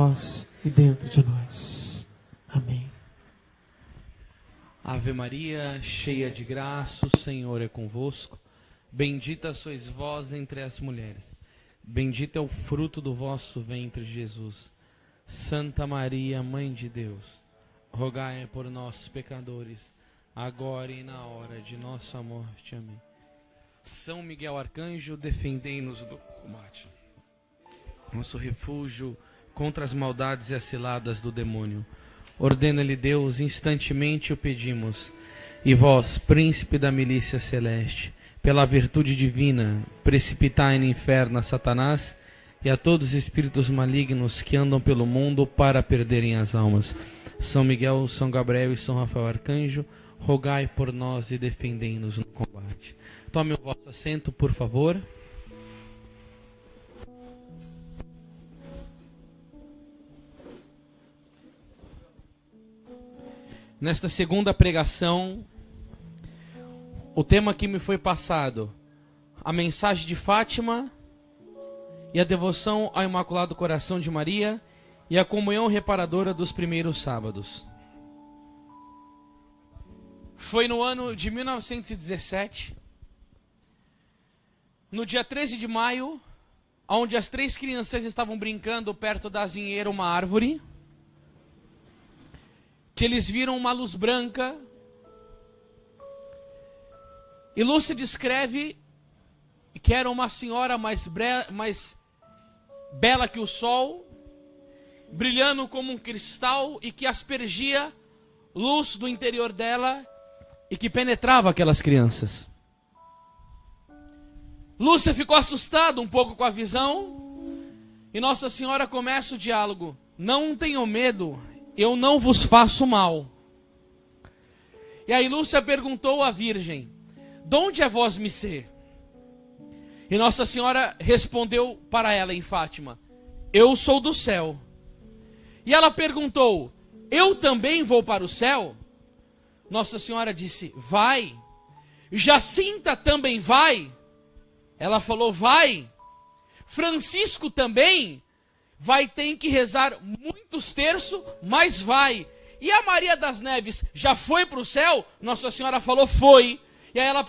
nós e dentro de nós. Amém. Ave Maria, cheia de graça, o Senhor é convosco. Bendita sois vós entre as mulheres. Bendito é o fruto do vosso ventre, Jesus. Santa Maria, Mãe de Deus, rogai por nós, pecadores, agora e na hora de nossa morte. Amém. São Miguel Arcanjo, defendei-nos do combate. Nosso refúgio contra as maldades e as ciladas do demônio. Ordena-lhe Deus, instantemente o pedimos. E vós, príncipe da milícia celeste, pela virtude divina, precipitai no inferno a Satanás e a todos os espíritos malignos que andam pelo mundo para perderem as almas. São Miguel, São Gabriel e São Rafael Arcanjo, rogai por nós e defendei-nos no combate. Tome o vosso assento, por favor. Nesta segunda pregação, o tema que me foi passado, a mensagem de Fátima e a devoção ao Imaculado Coração de Maria e a comunhão reparadora dos primeiros sábados. Foi no ano de 1917, no dia 13 de maio, onde as 3 crianças estavam brincando perto da azinheira, uma árvore, que eles viram uma luz branca. E Lúcia descreve que era uma senhora mais bela que o sol, brilhando como um cristal e que aspergia luz do interior dela e que penetrava aquelas crianças. Lúcia ficou assustada um pouco com a visão e Nossa Senhora começa o diálogo. Não tenham medo, eu não vos faço mal. E aí Lúcia perguntou à Virgem, de onde é vós me ser? E Nossa Senhora respondeu para ela em Fátima, eu sou do céu. E ela perguntou, eu também vou para o céu? Nossa Senhora disse, vai. Jacinta também vai? Ela falou, vai. Francisco também? Vai ter que rezar muitos terços, mas vai. E a Maria das Neves já foi para o céu? Nossa Senhora falou, foi. E aí ela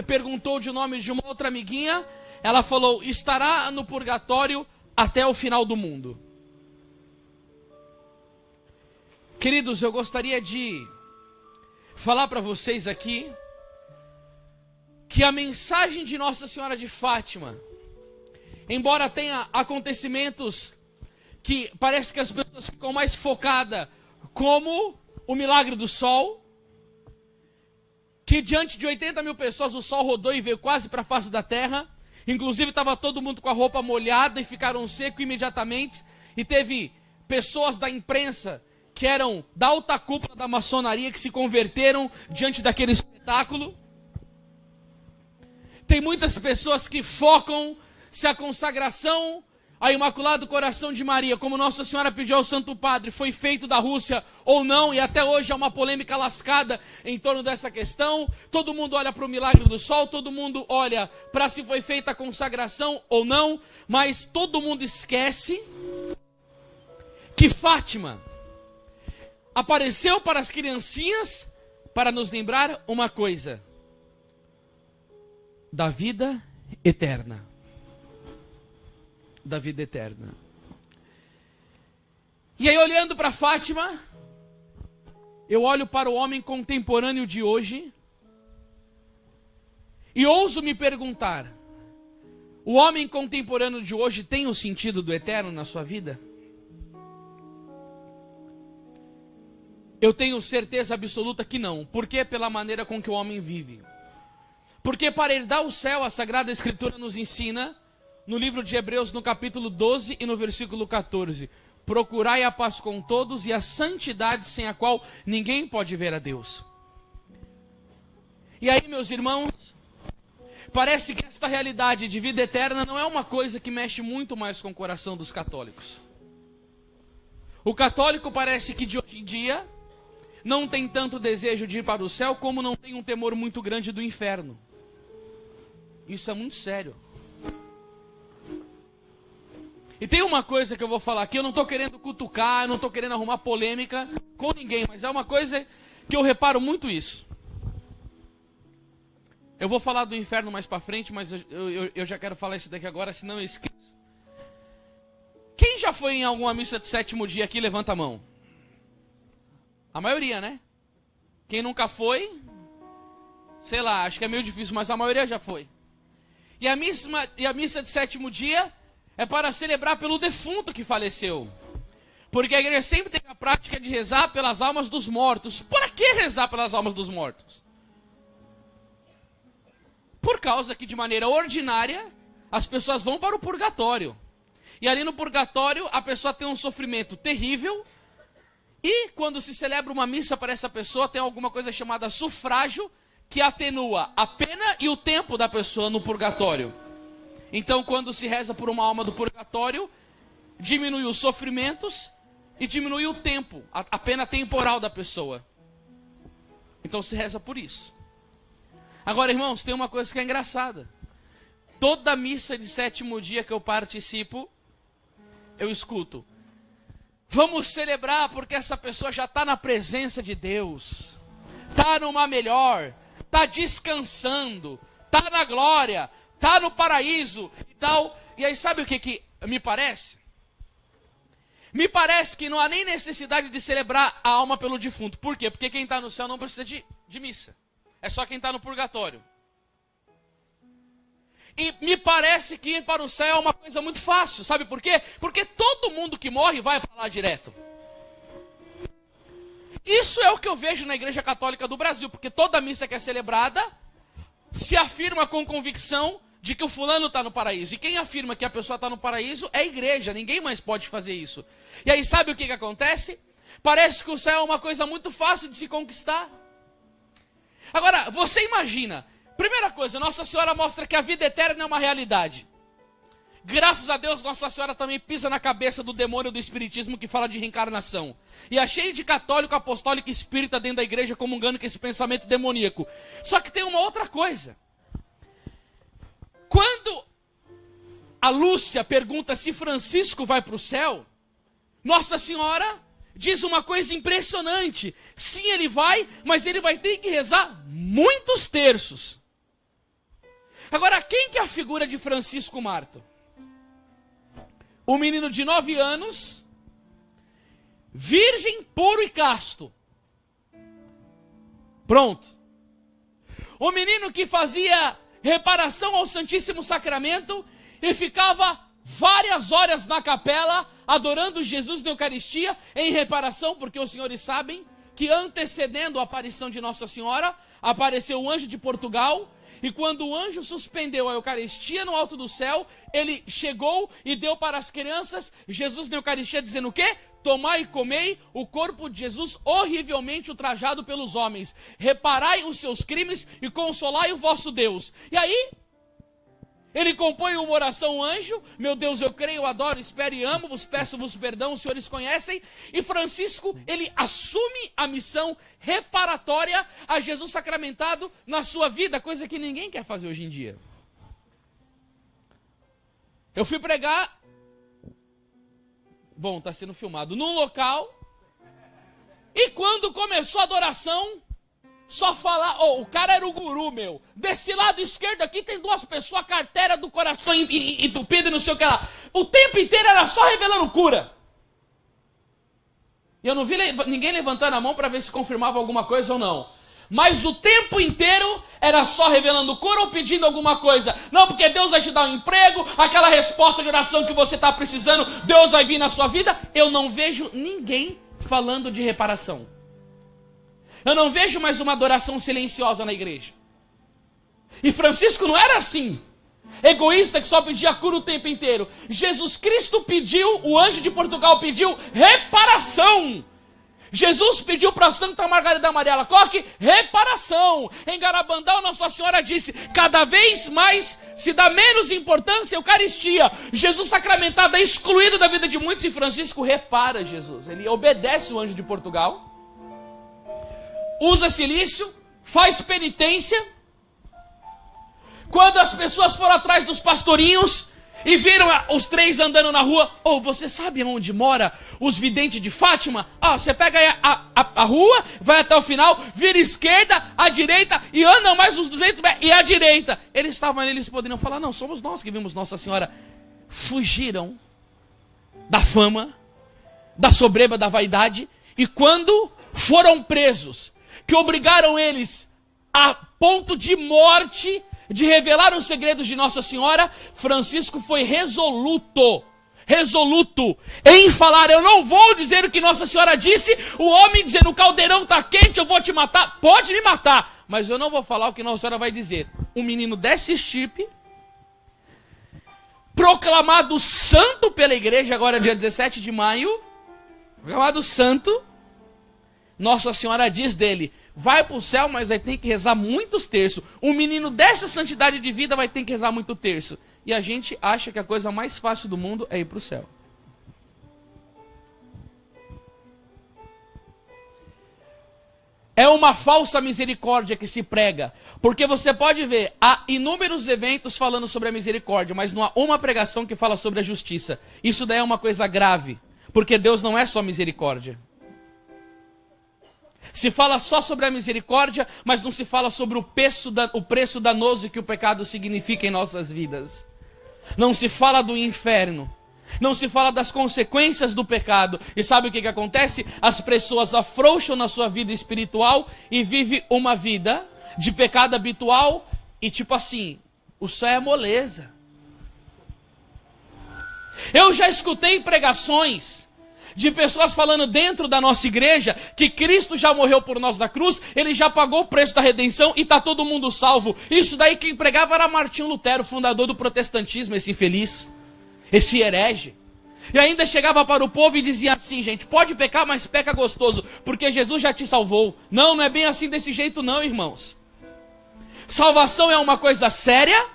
perguntou de nome de uma outra amiguinha. Ela falou, estará no purgatório até o final do mundo. Queridos, eu gostaria de falar para vocês aqui que a mensagem de Nossa Senhora de Fátima, embora tenha acontecimentos que parece que as pessoas ficam mais focadas, como o milagre do sol, que diante de 80 mil pessoas o sol rodou e veio quase para a face da terra, inclusive estava todo mundo com a roupa molhada e ficaram secos imediatamente, e teve pessoas da imprensa que eram da alta cúpula da maçonaria que se converteram diante daquele espetáculo. Tem muitas pessoas que focam se a consagração ao Imaculado Coração de Maria, como Nossa Senhora pediu ao Santo Padre, foi feito da Rússia ou não, e até hoje há uma polêmica lascada em torno dessa questão. Todo mundo olha para o milagre do sol, todo mundo olha para se foi feita a consagração ou não, mas todo mundo esquece que Fátima apareceu para as criancinhas para nos lembrar uma coisa: da vida eterna. Da vida eterna. E aí, olhando para Fátima, eu olho para o homem contemporâneo de hoje e ouso me perguntar: o homem contemporâneo de hoje tem o sentido do eterno na sua vida? Eu tenho certeza absoluta que não. Por quê? Pela maneira com que o homem vive. Porque para herdar o céu, a Sagrada Escritura nos ensina, no livro de Hebreus, no capítulo 12 e no versículo 14, procurai a paz com todos e a santidade sem a qual ninguém pode ver a Deus. E aí, meus irmãos, parece que esta realidade de vida eterna não é uma coisa que mexe muito mais com o coração dos católicos. O católico parece que de hoje em dia não tem tanto desejo de ir para o céu, como não tem um temor muito grande do inferno. Isso é muito sério. E tem uma coisa que eu vou falar aqui, eu não estou querendo cutucar, eu não estou querendo arrumar polêmica com ninguém, mas é uma coisa que eu reparo muito isso. Eu vou falar do inferno mais para frente, mas eu já quero falar isso daqui agora, senão eu esqueço. Quem já foi em alguma missa de sétimo dia aqui, levanta a mão. A maioria, né? Quem nunca foi, sei lá, acho que é meio difícil, mas a maioria já foi. E a missa de sétimo dia é para celebrar pelo defunto que faleceu. Porque a igreja sempre tem a prática de rezar pelas almas dos mortos. Por que rezar pelas almas dos mortos? Por causa que de maneira ordinária as pessoas vão para o purgatório. E ali no purgatório a pessoa tem um sofrimento terrível. E quando se celebra uma missa para essa pessoa, tem alguma coisa chamada sufrágio, que atenua a pena e o tempo da pessoa no purgatório. Então, quando se reza por uma alma do purgatório, diminui os sofrimentos e diminui o tempo, a pena temporal da pessoa. Então se reza por isso. Agora, irmãos, tem uma coisa que é engraçada. Toda missa de sétimo dia que eu participo, eu escuto: vamos celebrar porque essa pessoa já está na presença de Deus, está numa melhor, está descansando, está na glória, está no paraíso e tal. E aí sabe o que me parece? Me parece que não há nem necessidade de celebrar a alma pelo defunto. Por quê? Porque quem está no céu não precisa de missa. É só quem está no purgatório. E me parece que ir para o céu é uma coisa muito fácil. Sabe por quê? Porque todo mundo que morre vai para lá direto. Isso é o que eu vejo na Igreja Católica do Brasil. Porque toda missa que é celebrada se afirma com convicção de que o fulano está no paraíso. E quem afirma que a pessoa está no paraíso é a igreja. Ninguém mais pode fazer isso. E aí sabe o que acontece? Parece que o céu é uma coisa muito fácil de se conquistar. Agora, você imagina. Primeira coisa, Nossa Senhora mostra que a vida eterna é uma realidade. Graças a Deus, Nossa Senhora também pisa na cabeça do demônio do espiritismo que fala de reencarnação. E é cheio de católico, apostólico e espírita dentro da igreja comungando com esse pensamento demoníaco. Só que tem uma outra coisa. Quando a Lúcia pergunta se Francisco vai para o céu, Nossa Senhora diz uma coisa impressionante. Sim, ele vai, mas ele vai ter que rezar muitos terços. Agora, quem que é a figura de Francisco Marto? Um menino de 9 anos, virgem, puro e casto. Pronto. O menino que fazia reparação ao Santíssimo Sacramento e ficava várias horas na capela adorando Jesus na Eucaristia em reparação, porque os senhores sabem que antecedendo a aparição de Nossa Senhora, apareceu o anjo de Portugal, e quando o anjo suspendeu a Eucaristia no alto do céu, ele chegou e deu para as crianças Jesus na Eucaristia dizendo o quê? Tomai e comei o corpo de Jesus horrivelmente ultrajado pelos homens. Reparai os seus crimes e consolai o vosso Deus. E aí, ele compõe uma oração, um anjo: meu Deus, eu creio, eu adoro, espero e amo, vos peço-vos perdão, os senhores conhecem. E Francisco, ele assume a missão reparatória a Jesus sacramentado na sua vida, coisa que ninguém quer fazer hoje em dia. Eu fui pregar, bom, está sendo filmado, num local, e quando começou a adoração, só falar, o cara era o guru, meu. Desse lado esquerdo aqui tem duas pessoas, a carteira do coração entupida e não sei o que lá. O tempo inteiro era só revelando cura. E eu não vi ninguém levantando a mão para ver se confirmava alguma coisa ou não. Mas o tempo inteiro era só revelando cura ou pedindo alguma coisa. Não, porque Deus vai te dar um emprego, aquela resposta de oração que você está precisando, Deus vai vir na sua vida. Eu não vejo ninguém falando de reparação. Eu não vejo mais uma adoração silenciosa na igreja. E Francisco não era assim, egoísta que só pedia cura o tempo inteiro. Jesus Cristo pediu, o anjo de Portugal pediu reparação. Jesus pediu para Santa Margarida Maria Alacoque reparação. Em Garabandal, Nossa Senhora disse: cada vez mais se dá menos importância à Eucaristia. Jesus sacramentado é excluído da vida de muitos e Francisco repara Jesus. Ele obedece o anjo de Portugal, usa silício, faz penitência. Quando as pessoas foram atrás dos pastorinhos, e viram os três andando na rua. Ou você sabe onde mora os videntes de Fátima? Você pega aí a rua, vai até o final, vira esquerda, à direita e anda mais uns 200 metros e à direita. Eles estavam ali, eles poderiam falar: não, somos nós que vimos Nossa Senhora. Fugiram da fama, da soberba, da vaidade, e quando foram presos, que obrigaram eles a ponto de morte de revelar os segredos de Nossa Senhora, Francisco foi resoluto em falar: eu não vou dizer o que Nossa Senhora disse. O homem dizendo: o caldeirão está quente, eu vou te matar. Pode me matar, mas eu não vou falar o que Nossa Senhora vai dizer. Um menino dessa estirpe, proclamado santo pela igreja, agora dia 17 de maio, proclamado santo, Nossa Senhora diz dele: vai para o céu, mas vai ter que rezar muitos terços. Um menino dessa santidade de vida vai ter que rezar muito terço. E a gente acha que a coisa mais fácil do mundo é ir para o céu. É uma falsa misericórdia que se prega. Porque você pode ver, há inúmeros eventos falando sobre a misericórdia, mas não há uma pregação que fala sobre a justiça. Isso daí é uma coisa grave. Porque Deus não é só misericórdia. Se fala só sobre a misericórdia, mas não se fala sobre o preço danoso que o pecado significa em nossas vidas. Não se fala do inferno. Não se fala das consequências do pecado. E sabe o que acontece? As pessoas afrouxam na sua vida espiritual e vivem uma vida de pecado habitual. E tipo assim, o céu é moleza. Eu já escutei pregações de pessoas falando dentro da nossa igreja que Cristo já morreu por nós na cruz, ele já pagou o preço da redenção e está todo mundo salvo. Isso daí quem pregava era Martinho Lutero, fundador do protestantismo, esse infeliz, esse herege. E ainda chegava para o povo e dizia assim: gente, pode pecar, mas peca gostoso, porque Jesus já te salvou. Não, não é bem assim desse jeito não, irmãos. Salvação é uma coisa séria.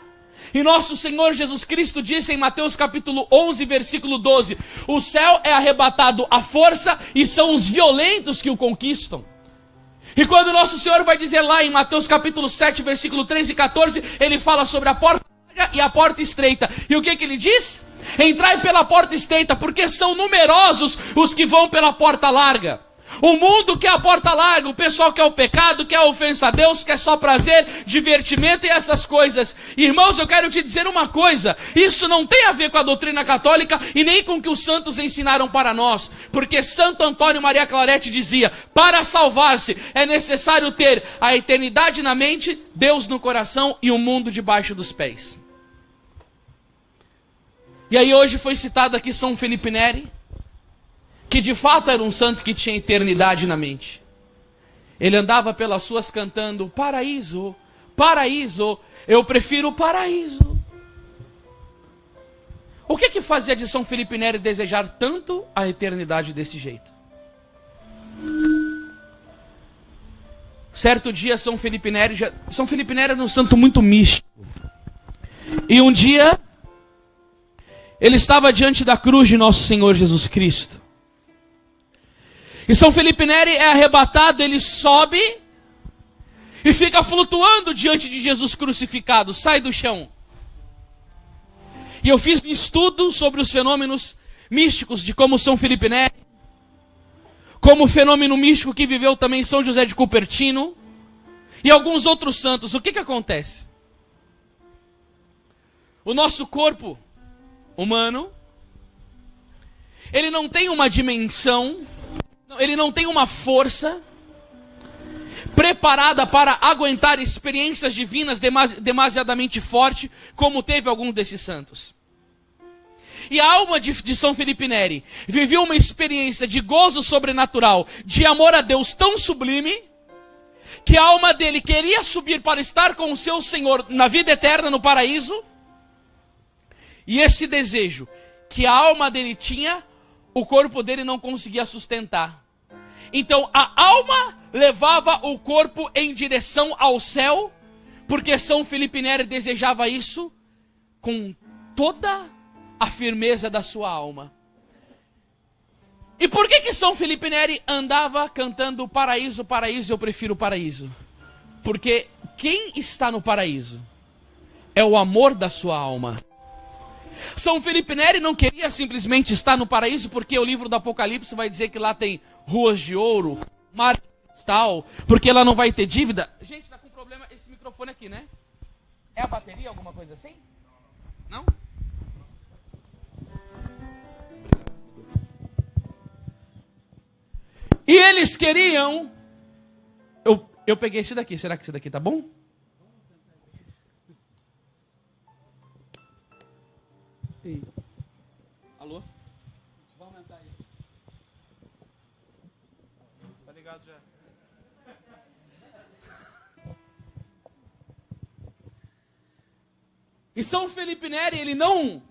E nosso Senhor Jesus Cristo disse em Mateus capítulo 11, versículo 12: o céu é arrebatado à força e são os violentos que o conquistam. E quando nosso Senhor vai dizer lá em Mateus capítulo 7, versículo 13 e 14, ele fala sobre a porta larga e a porta estreita. E o que ele diz? Entrai pela porta estreita, porque são numerosos os que vão pela porta larga. O mundo quer a porta larga, o pessoal quer o pecado, quer a ofensa a Deus, quer só prazer, divertimento e essas coisas. Irmãos, eu quero te dizer uma coisa: isso não tem a ver com a doutrina católica e nem com o que os santos ensinaram para nós. Porque Santo Antônio Maria Claret dizia: para salvar-se é necessário ter a eternidade na mente, Deus no coração e o mundo debaixo dos pés. E aí hoje foi citado aqui São Felipe Neri, que de fato era um santo que tinha eternidade na mente. Ele andava pelas ruas cantando: paraíso, paraíso, eu prefiro o paraíso. O que fazia de São Felipe Neri desejar tanto a eternidade desse jeito? Certo dia São Felipe Neri era um santo muito místico. E um dia ele estava diante da cruz de nosso Senhor Jesus Cristo. E São Felipe Neri é arrebatado, ele sobe e fica flutuando diante de Jesus crucificado, sai do chão. E eu fiz um estudo sobre os fenômenos místicos de como São Felipe Neri, como o fenômeno místico que viveu também São José de Cupertino e alguns outros santos. O que acontece? O nosso corpo humano, ele não tem uma dimensão, ele não tem uma força preparada para aguentar experiências divinas demasiadamente forte, como teve alguns desses santos. E a alma de São Felipe Neri viveu uma experiência de gozo sobrenatural, de amor a Deus tão sublime, que a alma dele queria subir para estar com o seu Senhor na vida eterna, no paraíso. E esse desejo que a alma dele tinha, o corpo dele não conseguia sustentar. Então a alma levava o corpo em direção ao céu, porque São Felipe Neri desejava isso com toda a firmeza da sua alma. E por que São Felipe Neri andava cantando paraíso, paraíso, eu prefiro o paraíso? Porque quem está no paraíso é o amor da sua alma. São Felipe Neri não queria simplesmente estar no paraíso, porque o livro do Apocalipse vai dizer que lá tem ruas de ouro, mar de cristal, porque ela não vai ter dívida. Gente, tá com problema esse microfone aqui, né? É a bateria, alguma coisa assim? Não? E eles queriam... Eu peguei esse daqui, será que esse daqui tá bom? Alô? Vai aumentar aí. Tá ligado já. E São Felipe Neri, ele não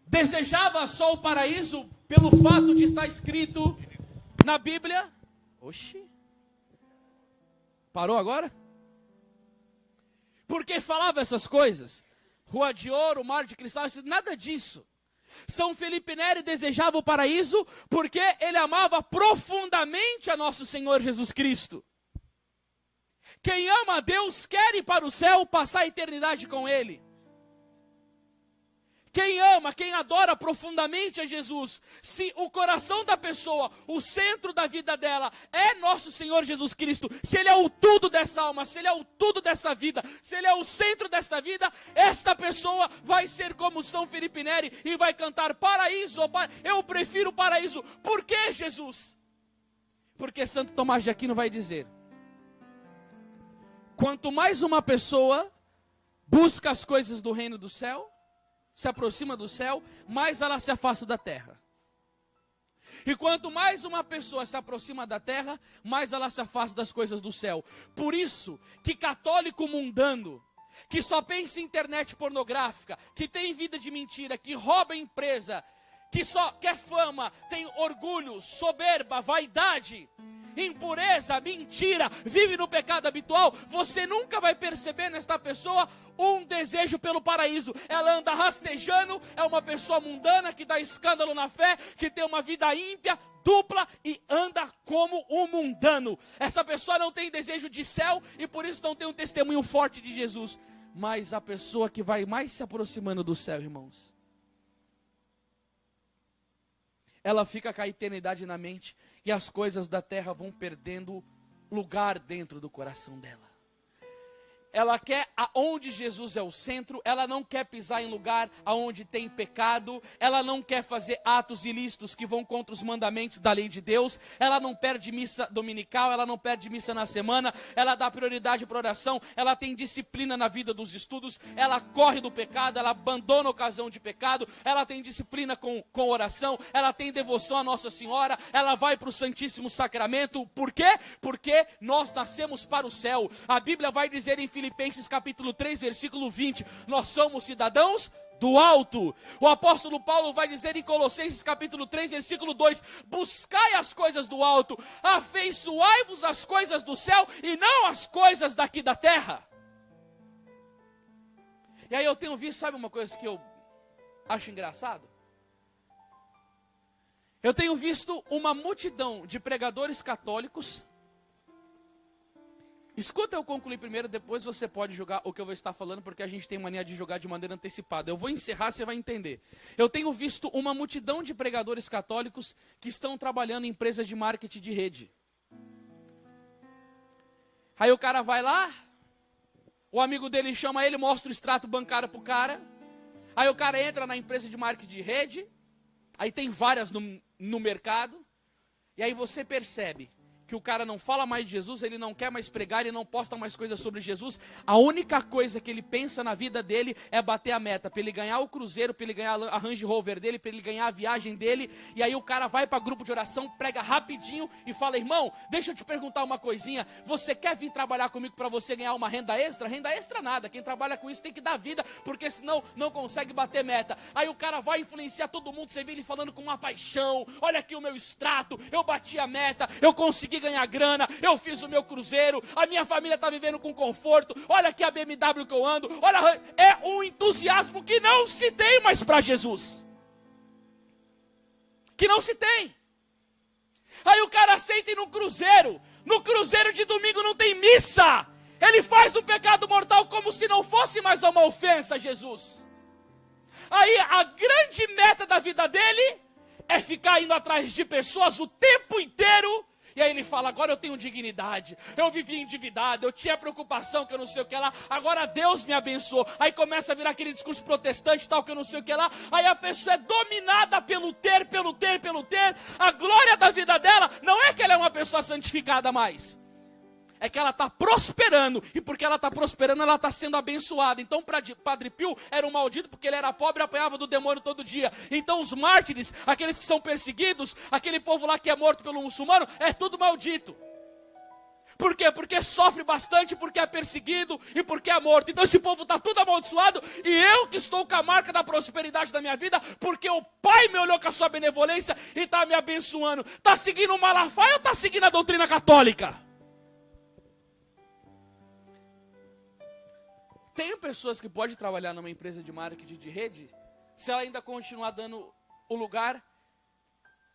desejava só o paraíso pelo fato de estar escrito na Bíblia. Oxi. Parou agora? Porque falava essas coisas. Rua de ouro, mar de cristal, nada disso. São Felipe Neri desejava o paraíso porque ele amava profundamente a nosso Senhor Jesus Cristo. Quem ama a Deus quer ir para o céu, passar a eternidade com Ele. Quem ama, quem adora profundamente a Jesus, se o coração da pessoa, o centro da vida dela é nosso Senhor Jesus Cristo, se Ele é o tudo dessa alma, se Ele é o tudo dessa vida, se Ele é o centro desta vida, esta pessoa vai ser como São Felipe Neri e vai cantar paraíso, eu prefiro paraíso. Por que, Jesus? Porque Santo Tomás de Aquino vai dizer, quanto mais uma pessoa busca as coisas do reino do céu, se aproxima do céu, mais ela se afasta da terra. E quanto mais uma pessoa se aproxima da terra, mais ela se afasta das coisas do céu. Por isso que católico mundano, que só pensa em internet pornográfica, que tem vida de mentira, que rouba empresa, que só quer fama, tem orgulho, soberba, vaidade, impureza, mentira, vive no pecado habitual, você nunca vai perceber nesta pessoa um desejo pelo paraíso. Ela anda rastejando, é uma pessoa mundana que dá escândalo na fé, que tem uma vida ímpia, dupla e anda como um mundano. Essa pessoa não tem desejo de céu e por isso não tem um testemunho forte de Jesus. Mas a pessoa que vai mais se aproximando do céu, irmãos, ela fica com a eternidade na mente e as coisas da terra vão perdendo lugar dentro do coração dela. Ela quer aonde Jesus é o centro, ela não quer pisar em lugar aonde tem pecado, ela não quer fazer atos ilícitos que vão contra os mandamentos da lei de Deus, ela não perde missa dominical, ela não perde missa na semana, ela dá prioridade para oração, ela tem disciplina na vida dos estudos, ela corre do pecado, ela abandona a ocasião de pecado, ela tem disciplina com oração, ela tem devoção à Nossa Senhora, ela vai para o Santíssimo Sacramento. Por quê? Porque nós nascemos para o céu. A Bíblia vai dizer em Filipenses capítulo 3, versículo 20, nós somos cidadãos do alto. O apóstolo Paulo vai dizer em Colossenses capítulo 3, versículo 2, buscai as coisas do alto, afeiçoai-vos às coisas do céu e não às coisas daqui da terra. E aí eu tenho visto, sabe uma coisa que eu acho engraçado? Eu tenho visto uma multidão de pregadores católicos. Escuta eu concluir primeiro, depois você pode julgar o que eu vou estar falando, porque a gente tem mania de julgar de maneira antecipada. Eu vou encerrar, você vai entender. Eu tenho visto uma multidão de pregadores católicos que estão trabalhando em empresas de marketing de rede. Aí o cara vai lá, o amigo dele chama ele, mostra o extrato bancário pro cara. Aí o cara entra na empresa de marketing de rede, aí tem várias no mercado, e aí você percebe que o cara não fala mais de Jesus, ele não quer mais pregar, ele não posta mais coisas sobre Jesus. A única coisa que ele pensa na vida dele é bater a meta, para ele ganhar o cruzeiro, para ele ganhar a Range Rover dele, para ele ganhar a viagem dele. E aí o cara vai para grupo de oração, prega rapidinho e fala, irmão, deixa eu te perguntar uma coisinha, você quer vir trabalhar comigo para você ganhar uma renda extra? Renda extra nada, quem trabalha com isso tem que dar vida, porque senão não consegue bater meta. Aí o cara vai influenciar todo mundo, você vê ele falando com uma paixão, olha aqui o meu extrato, eu bati a meta, eu consegui ganhar grana, eu fiz o meu cruzeiro, a minha família está vivendo com conforto, olha aqui a BMW que eu ando, olha, é um entusiasmo que não se tem mais para Jesus, que não se tem. Aí o cara aceita ir no cruzeiro de domingo não tem missa, ele faz o pecado mortal como se não fosse mais uma ofensa a Jesus. Aí a grande meta da vida dele é ficar indo atrás de pessoas o tempo inteiro. E aí ele fala, agora eu tenho dignidade, eu vivi endividado, eu tinha preocupação que eu não sei o que lá, agora Deus me abençoou. Aí começa a virar aquele discurso protestante, tal, que eu não sei o que lá. Aí a pessoa é dominada pelo ter. A glória da vida dela não é que ela é uma pessoa santificada mais. É que ela está prosperando, e porque ela está prosperando, ela está sendo abençoada. Então Padre Pio era um maldito porque ele era pobre e apanhava do demônio todo dia. Então os mártires, aqueles que são perseguidos, aquele povo lá que é morto pelo muçulmano, é tudo maldito. Por quê? Porque sofre bastante, porque é perseguido e porque é morto. Então esse povo está tudo amaldiçoado, e eu que estou com a marca da prosperidade da minha vida, porque o Pai me olhou com a sua benevolência e está me abençoando. Está seguindo o Malafaia ou está seguindo a doutrina católica? Tem pessoas que podem trabalhar numa empresa de marketing de rede, se ela ainda continuar dando o lugar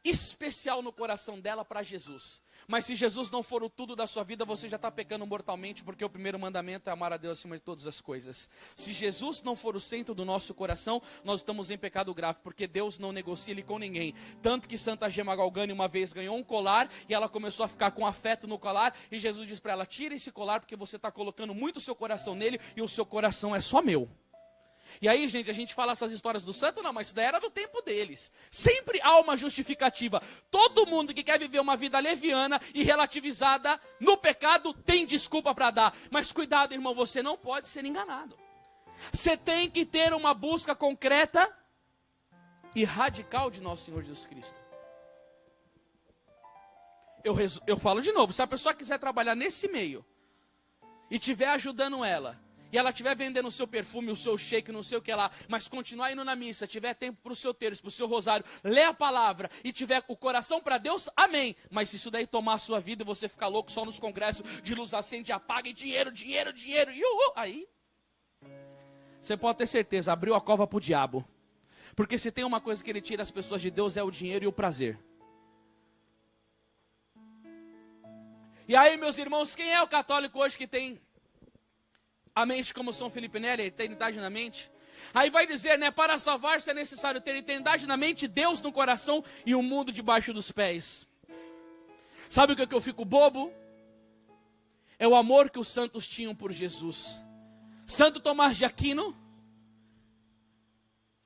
especial no coração dela para Jesus. Mas se Jesus não for o tudo da sua vida, você já está pecando mortalmente, porque o primeiro mandamento é amar a Deus acima de todas as coisas. Se Jesus não for o centro do nosso coração, nós estamos em pecado grave, porque Deus não negocia ele com ninguém. Tanto que Santa Gema Galgani uma vez ganhou um colar, e ela começou a ficar com afeto no colar, e Jesus disse para ela, tira esse colar, porque você está colocando muito o seu coração nele, e o seu coração é só meu. E aí, gente, a gente fala essas histórias do santo, não, mas isso daí era do tempo deles. Sempre há uma justificativa. Todo mundo que quer viver uma vida leviana e relativizada no pecado tem desculpa para dar. Mas cuidado, irmão, você não pode ser enganado. Você tem que ter uma busca concreta e radical de nosso Senhor Jesus Cristo. Eu falo de novo, se a pessoa quiser trabalhar nesse meio e estiver ajudando ela, e ela estiver vendendo o seu perfume, o seu shake, não sei o que lá, mas continuar indo na missa, tiver tempo para o seu terço, para o seu rosário, ler a palavra e tiver o coração para Deus, amém. Mas se isso daí tomar a sua vida e você ficar louco só nos congressos de luz acende, apaga e dinheiro, aí você pode ter certeza, abriu a cova para o diabo. Porque se tem uma coisa que ele tira as pessoas de Deus é o dinheiro e o prazer. E aí, meus irmãos, quem é o católico hoje que tem a mente como São Felipe Neri, a eternidade na mente? Aí vai dizer, né, para salvar-se é necessário ter eternidade na mente, Deus no coração e o mundo debaixo dos pés. Sabe o que é que eu fico bobo? É o amor que os santos tinham por Jesus. Santo Tomás de Aquino,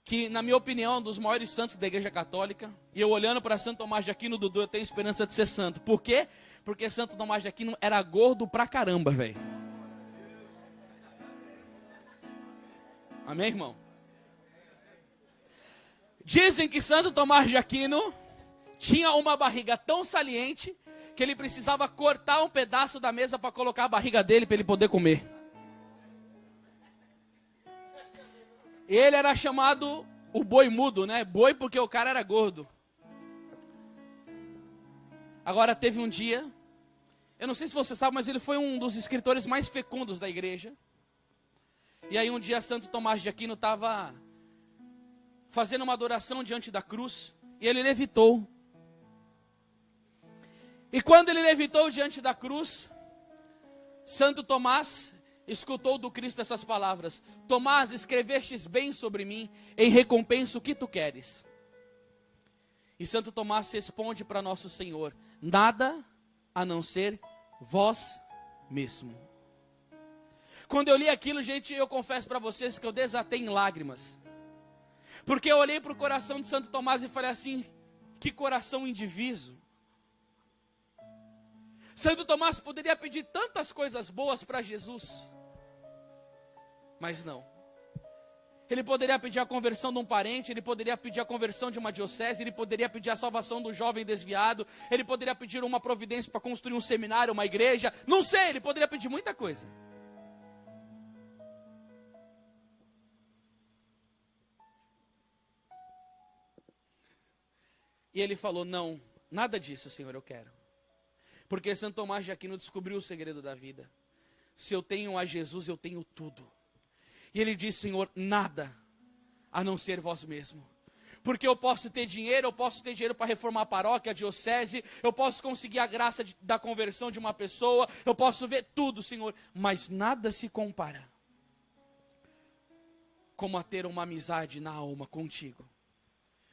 que na minha opinião é um dos maiores santos da Igreja Católica, e eu olhando para Santo Tomás de Aquino, Dudu, eu tenho esperança de ser santo. Por quê? Porque Santo Tomás de Aquino era gordo pra caramba, velho. Amém, irmão? Dizem que Santo Tomás de Aquino tinha uma barriga tão saliente que ele precisava cortar um pedaço da mesa para colocar a barriga dele para ele poder comer. Ele era chamado o boi mudo, né? Boi porque o cara era gordo. Agora teve um dia, eu não sei se você sabe, mas ele foi um dos escritores mais fecundos da igreja. E aí um dia Santo Tomás de Aquino estava fazendo uma adoração diante da cruz, e ele levitou. E quando ele levitou diante da cruz, Santo Tomás escutou do Cristo essas palavras: Tomás, escrevestes bem sobre mim, em recompensa o que tu queres. E Santo Tomás responde para nosso Senhor: nada a não ser vós mesmo. Quando eu li aquilo, gente, eu confesso para vocês que eu desatei em lágrimas. Porque eu olhei para o coração de Santo Tomás e falei assim: que coração indiviso. Santo Tomás poderia pedir tantas coisas boas para Jesus, mas não. Ele poderia pedir a conversão de um parente, ele poderia pedir a conversão de uma diocese, ele poderia pedir a salvação do jovem desviado, ele poderia pedir uma providência para construir um seminário, uma igreja, não sei, ele poderia pedir muita coisa. E ele falou: não, nada disso, Senhor, eu quero. Porque Santo Tomás de Aquino descobriu o segredo da vida. Se eu tenho a Jesus, eu tenho tudo. E ele disse: Senhor, nada a não ser vós mesmo. Porque eu posso ter dinheiro para reformar a paróquia, a diocese, eu posso conseguir a graça da conversão de uma pessoa, eu posso ver tudo, Senhor, mas nada se compara como a ter uma amizade na alma contigo,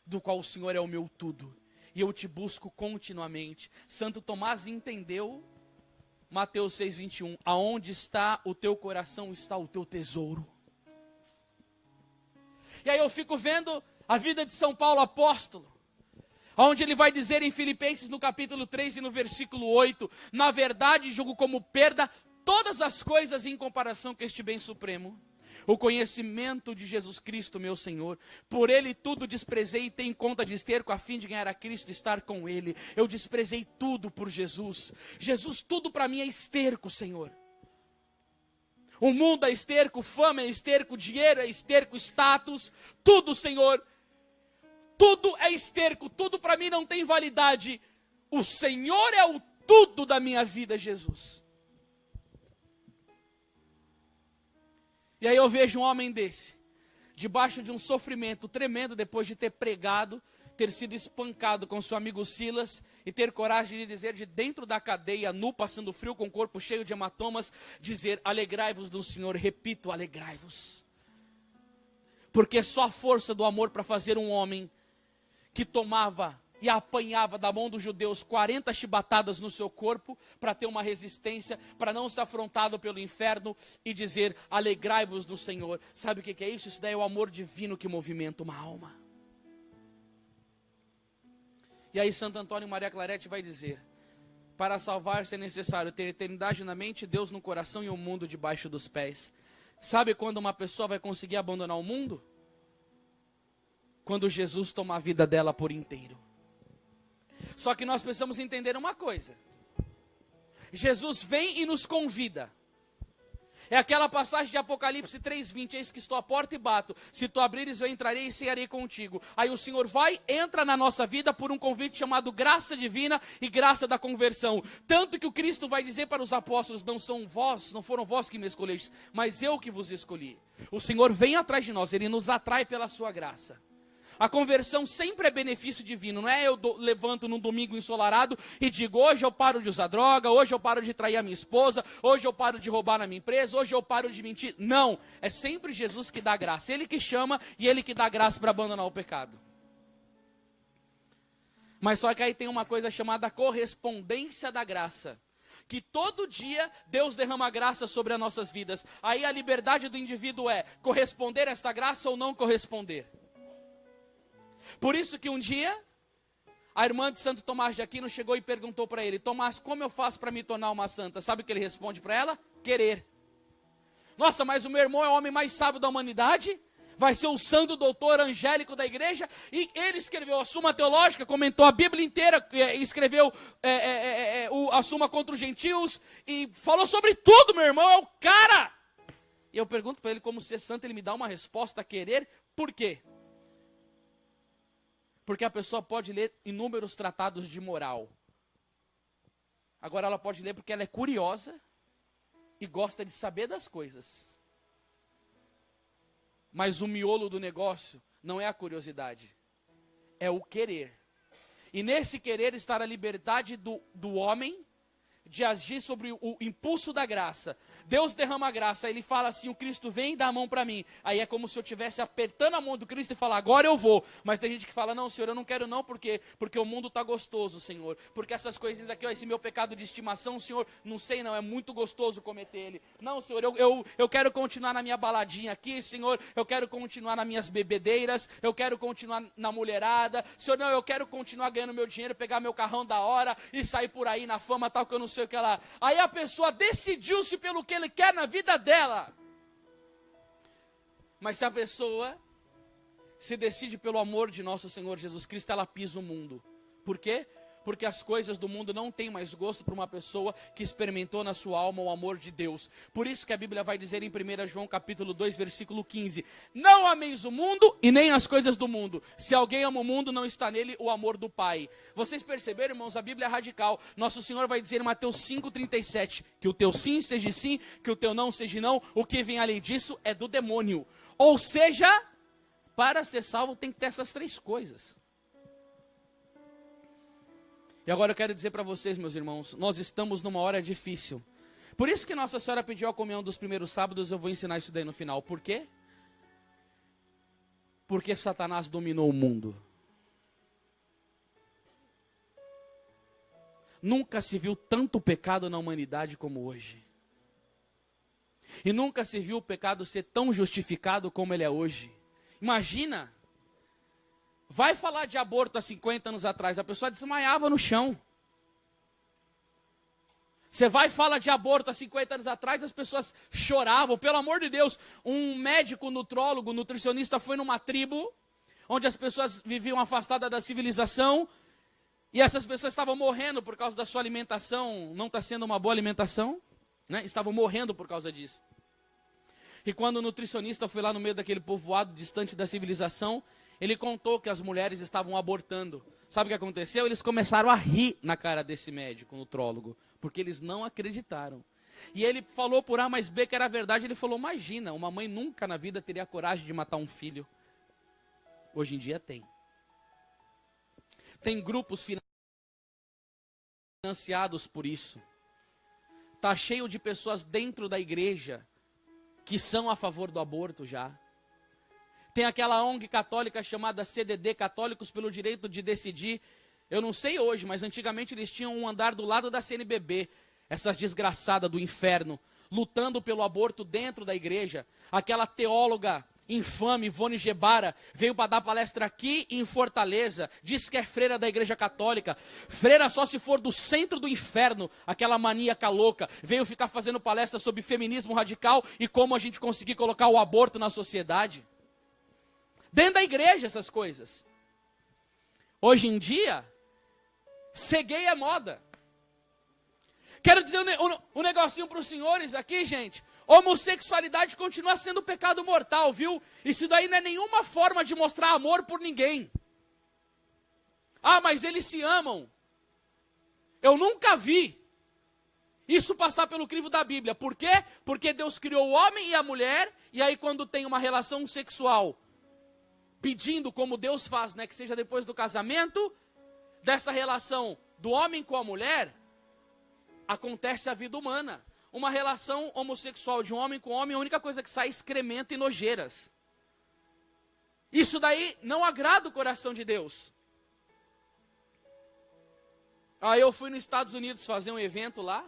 do qual o Senhor é o meu tudo, e eu te busco continuamente. Santo Tomás entendeu Mateus 6,21, aonde está o teu coração, está o teu tesouro. E aí eu fico vendo a vida de São Paulo apóstolo, onde ele vai dizer em Filipenses no capítulo 3 e no versículo 8, na verdade julgo como perda todas as coisas em comparação com este bem supremo, o conhecimento de Jesus Cristo, meu Senhor. Por ele tudo desprezei e tenho conta de esterco, a fim de ganhar a Cristo e estar com ele. Eu desprezei tudo por Jesus. Jesus, tudo para mim é esterco, Senhor. O mundo é esterco, fama é esterco, dinheiro é esterco, status, tudo, Senhor. Tudo é esterco, tudo para mim não tem validade. O Senhor é o tudo da minha vida, Jesus. E aí eu vejo um homem desse, debaixo de um sofrimento tremendo, depois de ter pregado, ter sido espancado com seu amigo Silas, e ter coragem de dizer de dentro da cadeia, nu, passando frio, com o corpo cheio de hematomas, dizer, alegrai-vos do Senhor, repito, alegrai-vos. Porque só a força do amor para fazer um homem que tomava e apanhava da mão dos judeus 40 chibatadas no seu corpo, para ter uma resistência, para não ser afrontado pelo inferno e dizer, alegrai-vos do Senhor. Sabe o que é isso? Isso daí é o amor divino que movimenta uma alma. E aí Santo Antônio Maria Claret vai dizer, para salvar-se é necessário ter eternidade na mente, Deus no coração e o mundo debaixo dos pés. Sabe quando uma pessoa vai conseguir abandonar o mundo? Quando Jesus toma a vida dela por inteiro. Só que nós precisamos entender uma coisa. Jesus vem e nos convida. É aquela passagem de Apocalipse 3:20, eis que estou à porta e bato. Se tu abrires, eu entrarei e cearei contigo. Aí o Senhor vai, entra na nossa vida por um convite chamado graça divina e graça da conversão. Tanto que o Cristo vai dizer para os apóstolos, não foram vós que me escolhestes, mas eu que vos escolhi. O Senhor vem atrás de nós, Ele nos atrai pela sua graça. A conversão sempre é benefício divino, não é eu levanto num domingo ensolarado e digo, hoje eu paro de usar droga, hoje eu paro de trair a minha esposa, hoje eu paro de roubar na minha empresa, hoje eu paro de mentir. Não, é sempre Jesus que dá graça, Ele que chama e Ele que dá graça para abandonar o pecado. Mas só que aí tem uma coisa chamada correspondência da graça. Que todo dia Deus derrama graça sobre as nossas vidas. Aí a liberdade do indivíduo é corresponder a esta graça ou não corresponder. Por isso que um dia, a irmã de Santo Tomás de Aquino chegou e perguntou para ele, Tomás, como eu faço para me tornar uma santa? Sabe o que ele responde para ela? Querer. Nossa, mas o meu irmão é o homem mais sábio da humanidade, vai ser o santo doutor angélico da igreja, e ele escreveu a Suma Teológica, comentou a Bíblia inteira, escreveu a Suma contra os gentios, e falou sobre tudo, meu irmão, é o cara. E eu pergunto para ele como ser santo, ele me dá uma resposta, querer, por quê? Porque a pessoa pode ler inúmeros tratados de moral. Agora ela pode ler porque ela é curiosa e gosta de saber das coisas. Mas o miolo do negócio não é a curiosidade, é o querer. E nesse querer está a liberdade do homem de agir sobre o impulso da graça. Deus derrama a graça, ele fala assim, o Cristo vem e dá a mão para mim. Aí é como se eu estivesse apertando a mão do Cristo e falar, agora eu vou. Mas tem gente que fala, não, Senhor, eu não quero não, porque o mundo está gostoso, Senhor. Porque essas coisinhas aqui, ó, esse meu pecado de estimação, Senhor, não sei não, é muito gostoso cometer ele. Não, Senhor, eu quero continuar na minha baladinha aqui, Senhor, eu quero continuar nas minhas bebedeiras, eu quero continuar na mulherada. Senhor, não, eu quero continuar ganhando meu dinheiro, pegar meu carrão da hora e sair por aí na fama tal, que eu não sei o que lá. Aí a pessoa decidiu-se pelo que ele quer na vida dela. Mas se a pessoa se decide pelo amor de nosso Senhor Jesus Cristo, ela pisa o mundo. Por quê? Porque as coisas do mundo não têm mais gosto para uma pessoa que experimentou na sua alma o amor de Deus. Por isso que a Bíblia vai dizer em 1 João capítulo 2, versículo 15, não ameis o mundo e nem as coisas do mundo. Se alguém ama o mundo, não está nele o amor do Pai. Vocês perceberam, irmãos, a Bíblia é radical. Nosso Senhor vai dizer em Mateus 5,37, que o teu sim seja sim, que o teu não seja não. O que vem além disso é do demônio. Ou seja, para ser salvo tem que ter essas três coisas. E agora eu quero dizer para vocês, meus irmãos, nós estamos numa hora difícil. Por isso que Nossa Senhora pediu a comunhão dos primeiros sábados, eu vou ensinar isso daí no final. Por quê? Porque Satanás dominou o mundo. Nunca se viu tanto pecado na humanidade como hoje. E nunca se viu o pecado ser tão justificado como ele é hoje. Imagina, vai falar de aborto há 50 anos atrás, a pessoa desmaiava no chão. Você vai falar de aborto há 50 anos atrás, as pessoas choravam, pelo amor de Deus. Um médico, nutrólogo, nutricionista foi numa tribo, onde as pessoas viviam afastadas da civilização, e essas pessoas estavam morrendo por causa da sua alimentação, não está sendo uma boa alimentação, né? Estavam morrendo por causa disso. E quando o nutricionista foi lá no meio daquele povoado distante da civilização, ele contou que as mulheres estavam abortando. Sabe o que aconteceu? Eles começaram a rir na cara desse médico, nutrólogo, porque eles não acreditaram. E ele falou por A mais B que era verdade, ele falou, imagina, uma mãe nunca na vida teria coragem de matar um filho. Hoje em dia tem. Tem grupos financiados por isso. Está cheio de pessoas dentro da igreja que são a favor do aborto já. Tem aquela ONG católica chamada CDD, Católicos pelo Direito de Decidir. Eu não sei hoje, mas antigamente eles tinham um andar do lado da CNBB. Essas desgraçadas do inferno, lutando pelo aborto dentro da igreja. Aquela teóloga infame, Ivone Gebara, veio para dar palestra aqui em Fortaleza, diz que é freira da igreja católica. Freira só se for do centro do inferno, aquela maníaca louca. Veio ficar fazendo palestra sobre feminismo radical e como a gente conseguir colocar o aborto na sociedade. Dentro da igreja essas coisas. Hoje em dia, ser gay é moda. Quero dizer um negocinho para os senhores aqui, gente. Homossexualidade continua sendo pecado mortal, viu? Isso daí não é nenhuma forma de mostrar amor por ninguém. Ah, mas eles se amam. Eu nunca vi isso passar pelo crivo da Bíblia. Por quê? Porque Deus criou o homem e a mulher, e aí quando tem uma relação sexual, pedindo como Deus faz, né, que seja depois do casamento, dessa relação do homem com a mulher, acontece a vida humana. Uma relação homossexual de um homem com homem, a única coisa que sai é excremento e nojeiras. Isso daí não agrada o coração de Deus. Aí eu fui nos Estados Unidos fazer um evento lá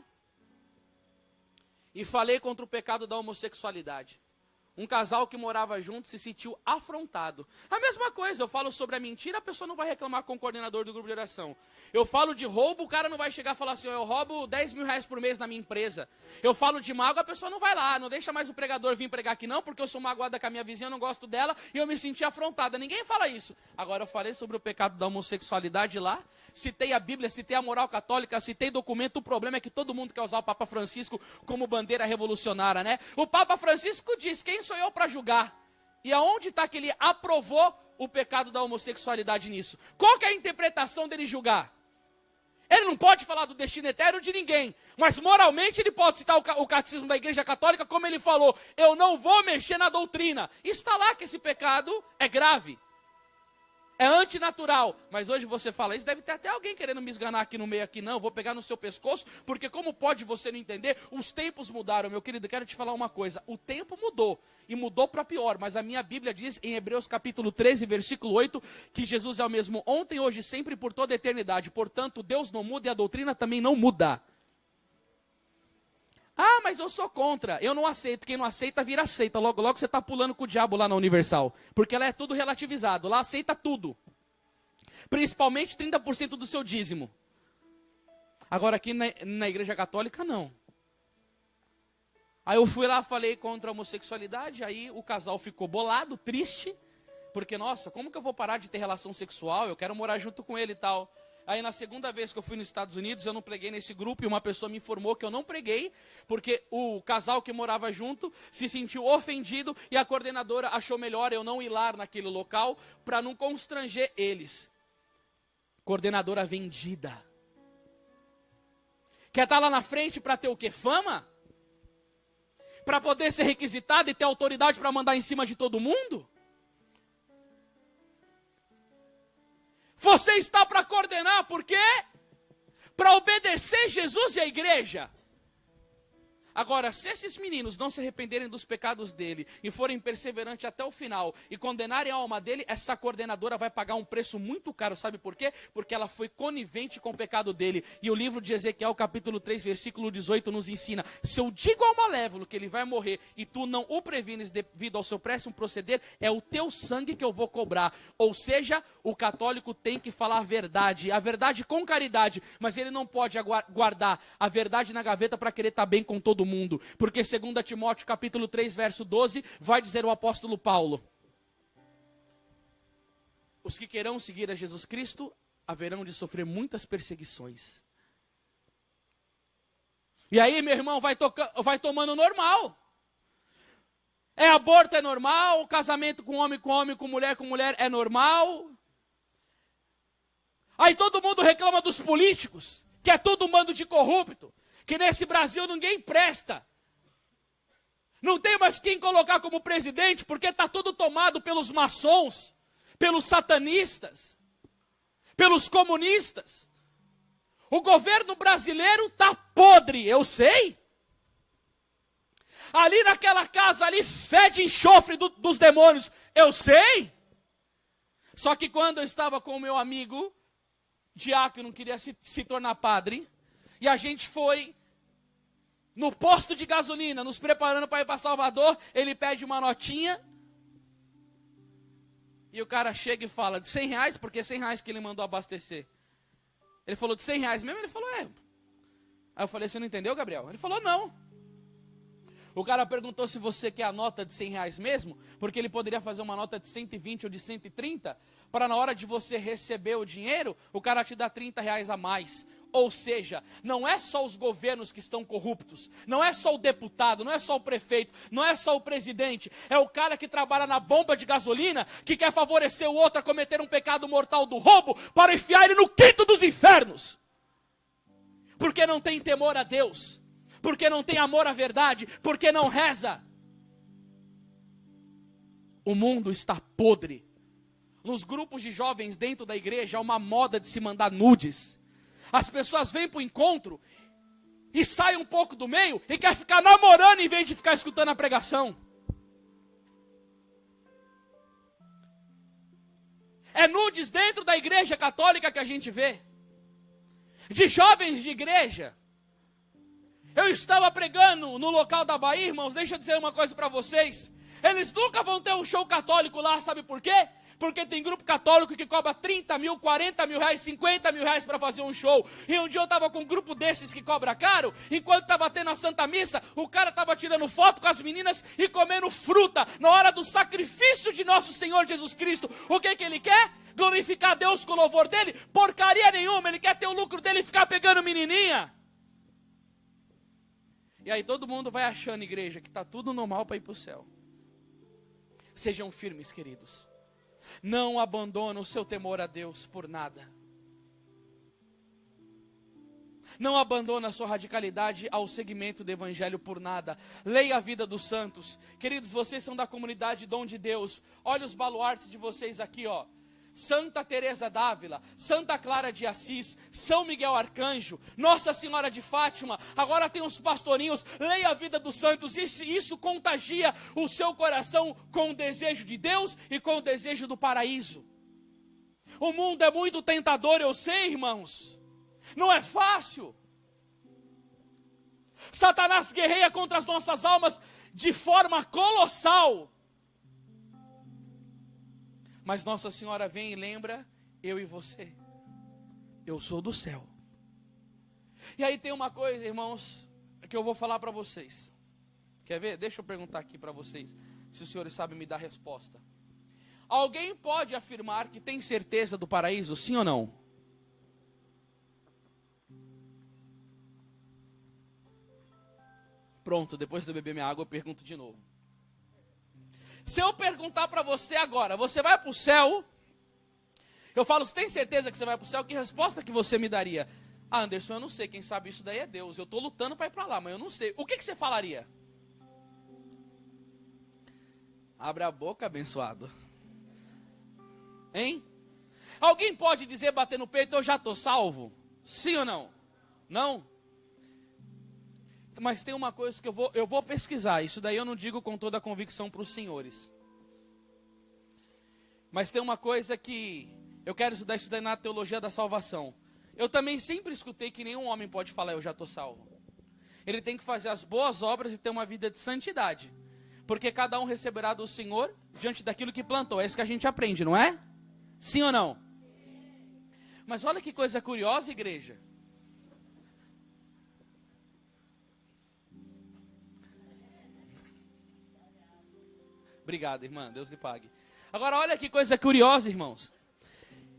e falei contra o pecado da homossexualidade. Um casal que morava junto se sentiu afrontado. A mesma coisa, eu falo sobre a mentira, a pessoa não vai reclamar com o coordenador do grupo de oração. Eu falo de roubo, o cara não vai chegar e falar assim, eu roubo 10 mil reais por mês na minha empresa. Eu falo de mágoa, a pessoa não vai lá, não deixa mais o pregador vir pregar aqui não, porque eu sou magoada com a minha vizinha, eu não gosto dela, e eu me senti afrontada. Ninguém fala isso. Agora eu falei sobre o pecado da homossexualidade lá, citei a Bíblia, citei a moral católica, citei documento, o problema é que todo mundo quer usar o Papa Francisco como bandeira revolucionária, né? O Papa Francisco diz, quem sou eu para julgar? E aonde está que ele aprovou o pecado da homossexualidade nisso? Qual que é a interpretação dele julgar? Ele não pode falar do destino eterno de ninguém, mas moralmente ele pode citar o catecismo da Igreja Católica, como ele falou, eu não vou mexer na doutrina. Está lá que esse pecado é grave, é antinatural, mas hoje você fala isso, deve ter até alguém querendo me esganar aqui no meio, aqui não, vou pegar no seu pescoço, porque como pode você não entender, os tempos mudaram, meu querido, quero te falar uma coisa, o tempo mudou, e mudou para pior, mas a minha Bíblia diz em Hebreus capítulo 13, versículo 8, que Jesus é o mesmo ontem, hoje, sempre, por toda a eternidade, portanto, Deus não muda e a doutrina também não muda. Ah, mas eu sou contra, eu não aceito, quem não aceita vira aceita, logo logo você está pulando com o diabo lá na Universal, porque ela é tudo relativizado, lá aceita tudo, principalmente 30% do seu dízimo. Agora aqui na Igreja Católica não. Aí eu fui lá, falei contra a homossexualidade, aí o casal ficou bolado, triste, porque nossa, como que eu vou parar de ter relação sexual, eu quero morar junto com ele e tal. Aí na segunda vez que eu fui nos Estados Unidos, eu não preguei nesse grupo e uma pessoa me informou que eu não preguei, porque o casal que morava junto se sentiu ofendido e a coordenadora achou melhor eu não ir lá naquele local para não constranger eles. Coordenadora vendida. Quer estar lá na frente para ter o quê? Fama? Para poder ser requisitada e ter autoridade para mandar em cima de todo mundo? Você está para coordenar, por quê? Para obedecer Jesus e a igreja. Agora, se esses meninos não se arrependerem dos pecados dele e forem perseverantes até o final e condenarem a alma dele, essa coordenadora vai pagar um preço muito caro. Sabe por quê? Porque ela foi conivente com o pecado dele. E o livro de Ezequiel, capítulo 3, versículo 18, nos ensina: se eu digo ao malévolo que ele vai morrer e tu não o prevines devido ao seu péssimo proceder, é o teu sangue que eu vou cobrar. Ou seja, o católico tem que falar a verdade com caridade, mas ele não pode guardar a verdade na gaveta para querer estar bem com todo mundo, porque 2 Timóteo capítulo 3, verso 12, vai dizer o apóstolo Paulo: os que querão seguir a Jesus Cristo haverão de sofrer muitas perseguições. E aí, meu irmão, vai tomando normal. Aborto é normal, casamento com homem, com mulher é normal. Aí todo mundo reclama dos políticos, que é todo um bando de corrupto, que nesse Brasil ninguém presta. Não tem mais quem colocar como presidente, porque está tudo tomado pelos maçons, pelos satanistas, pelos comunistas. O governo brasileiro está podre, eu sei. Ali naquela casa ali fede enxofre dos demônios, eu sei. Só que quando eu estava com o meu amigo diácono, queria se tornar padre, e a gente foi no posto de gasolina, nos preparando para ir para Salvador, ele pede uma notinha, e o cara chega e fala, de R$100, porque R$100 que ele mandou abastecer. Ele falou, de R$100 mesmo? Ele falou, é. Aí eu falei, você não entendeu, Gabriel? Ele falou, não. O cara perguntou se você quer a nota de R$100 mesmo, porque ele poderia fazer uma nota de 120 ou de 130, para na hora de você receber o dinheiro, o cara te dá R$30 a mais. Ou seja, não é só os governos que estão corruptos, não é só o deputado, não é só o prefeito, não é só o presidente, é o cara que trabalha na bomba de gasolina, que quer favorecer o outro a cometer um pecado mortal do roubo, para enfiar ele no quinto dos infernos. Porque não tem temor a Deus, porque não tem amor à verdade, porque não reza. O mundo está podre. Nos grupos de jovens dentro da igreja há uma moda de se mandar nudes. As pessoas vêm para o encontro e saem um pouco do meio e quer ficar namorando em vez de ficar escutando a pregação. É nudes dentro da igreja católica que a gente vê. De jovens de igreja. Eu estava pregando no local da Bahia, irmãos, deixa eu dizer uma coisa para vocês. Eles nunca vão ter um show católico lá, sabe por quê? Porque tem grupo católico que cobra 30 mil, 40 mil reais, 50 mil reais para fazer um show. E um dia eu estava com um grupo desses que cobra caro, enquanto estava tendo a Santa Missa, o cara estava tirando foto com as meninas e comendo fruta na hora do sacrifício de nosso Senhor Jesus Cristo. O que ele quer? Glorificar Deus com o louvor dele? Porcaria nenhuma, ele quer ter o lucro dele e ficar pegando menininha. E aí todo mundo vai achando, igreja, que está tudo normal para ir para o céu. Sejam firmes, queridos. Não abandone o seu temor a Deus por nada. Não abandone a sua radicalidade ao segmento do evangelho por nada. Leia a vida dos santos. Queridos, vocês são da comunidade Dom de Deus. Olha os baluartes de vocês aqui, ó. Santa Teresa d'Ávila, Santa Clara de Assis, São Miguel Arcanjo, Nossa Senhora de Fátima, agora tem os pastorinhos. Leia a vida dos santos, isso contagia o seu coração com o desejo de Deus e com o desejo do paraíso. O mundo é muito tentador, eu sei, irmãos, não é fácil. Satanás guerreia contra as nossas almas de forma colossal. Mas Nossa Senhora vem e lembra, eu e você, eu sou do céu. E aí tem uma coisa, irmãos, que eu vou falar para vocês. Quer ver? Deixa eu perguntar aqui para vocês, se os senhores sabem me dar resposta. Alguém pode afirmar que tem certeza do paraíso, sim ou não? Pronto, depois de eu beber minha água eu pergunto de novo. Se eu perguntar para você agora, você vai para o céu? Eu falo, você tem certeza que você vai para o céu? Que resposta que você me daria? Ah, Anderson, eu não sei, quem sabe isso daí é Deus. Eu estou lutando para ir para lá, mas eu não sei. O que você falaria? Abre a boca, abençoado. Hein? Alguém pode dizer, bater no peito, eu já estou salvo? Sim ou não? Não? Mas tem uma coisa que eu vou pesquisar. Isso daí eu não digo com toda a convicção para os senhores. Mas tem uma coisa que eu quero estudar isso daí na teologia da salvação. Eu também sempre escutei que nenhum homem pode falar, eu já estou salvo. Ele tem que fazer as boas obras e ter uma vida de santidade. Porque cada um receberá do Senhor diante daquilo que plantou. É isso que a gente aprende, não é? Sim ou não? Mas olha que coisa curiosa, igreja. Obrigado, irmã. Deus lhe pague. Agora, olha que coisa curiosa, irmãos.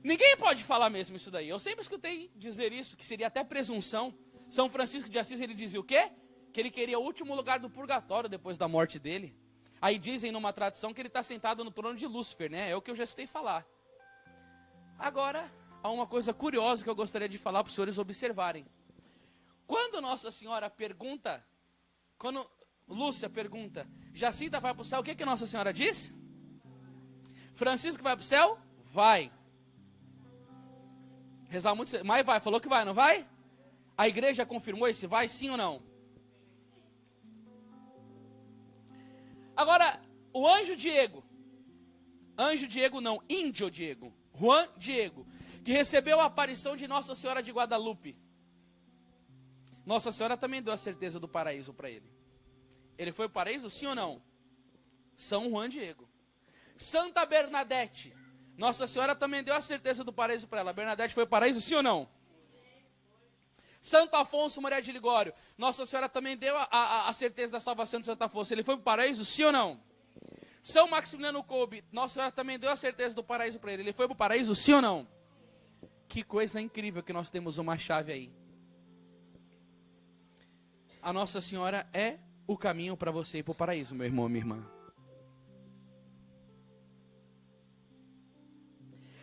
Ninguém pode falar mesmo isso daí. Eu sempre escutei dizer isso, que seria até presunção. São Francisco de Assis, ele dizia o quê? Que ele queria o último lugar do purgatório depois da morte dele. Aí dizem numa tradição que ele está sentado no trono de Lúcifer, né? É o que eu já citei falar. Agora, há uma coisa curiosa que eu gostaria de falar para os senhores observarem. Quando Nossa Senhora pergunta, quando Lúcia pergunta, Jacinta vai para o céu, o que Nossa Senhora diz? Francisco vai para o céu? Vai. Rezar muito, mas vai, falou que vai, não vai? A igreja confirmou esse vai, sim ou não? Agora, o anjo Diego não, índio Diego, Juan Diego, que recebeu a aparição de Nossa Senhora de Guadalupe. Nossa Senhora também deu a certeza do paraíso para ele. Ele foi para o paraíso, sim ou não? São Juan Diego. Santa Bernadette, Nossa Senhora também deu a certeza do paraíso para ela. Bernadette foi para o paraíso, sim ou não? Santo Afonso Maria de Ligório, Nossa Senhora também deu a certeza da salvação de Santo Afonso. Ele foi para o paraíso, sim ou não? São Maximiliano Kolbe, Nossa Senhora também deu a certeza do paraíso para ele. Ele foi para o paraíso, sim ou não? Que coisa incrível que nós temos uma chave aí. A Nossa Senhora é o caminho para você ir para o paraíso, meu irmão, minha irmã.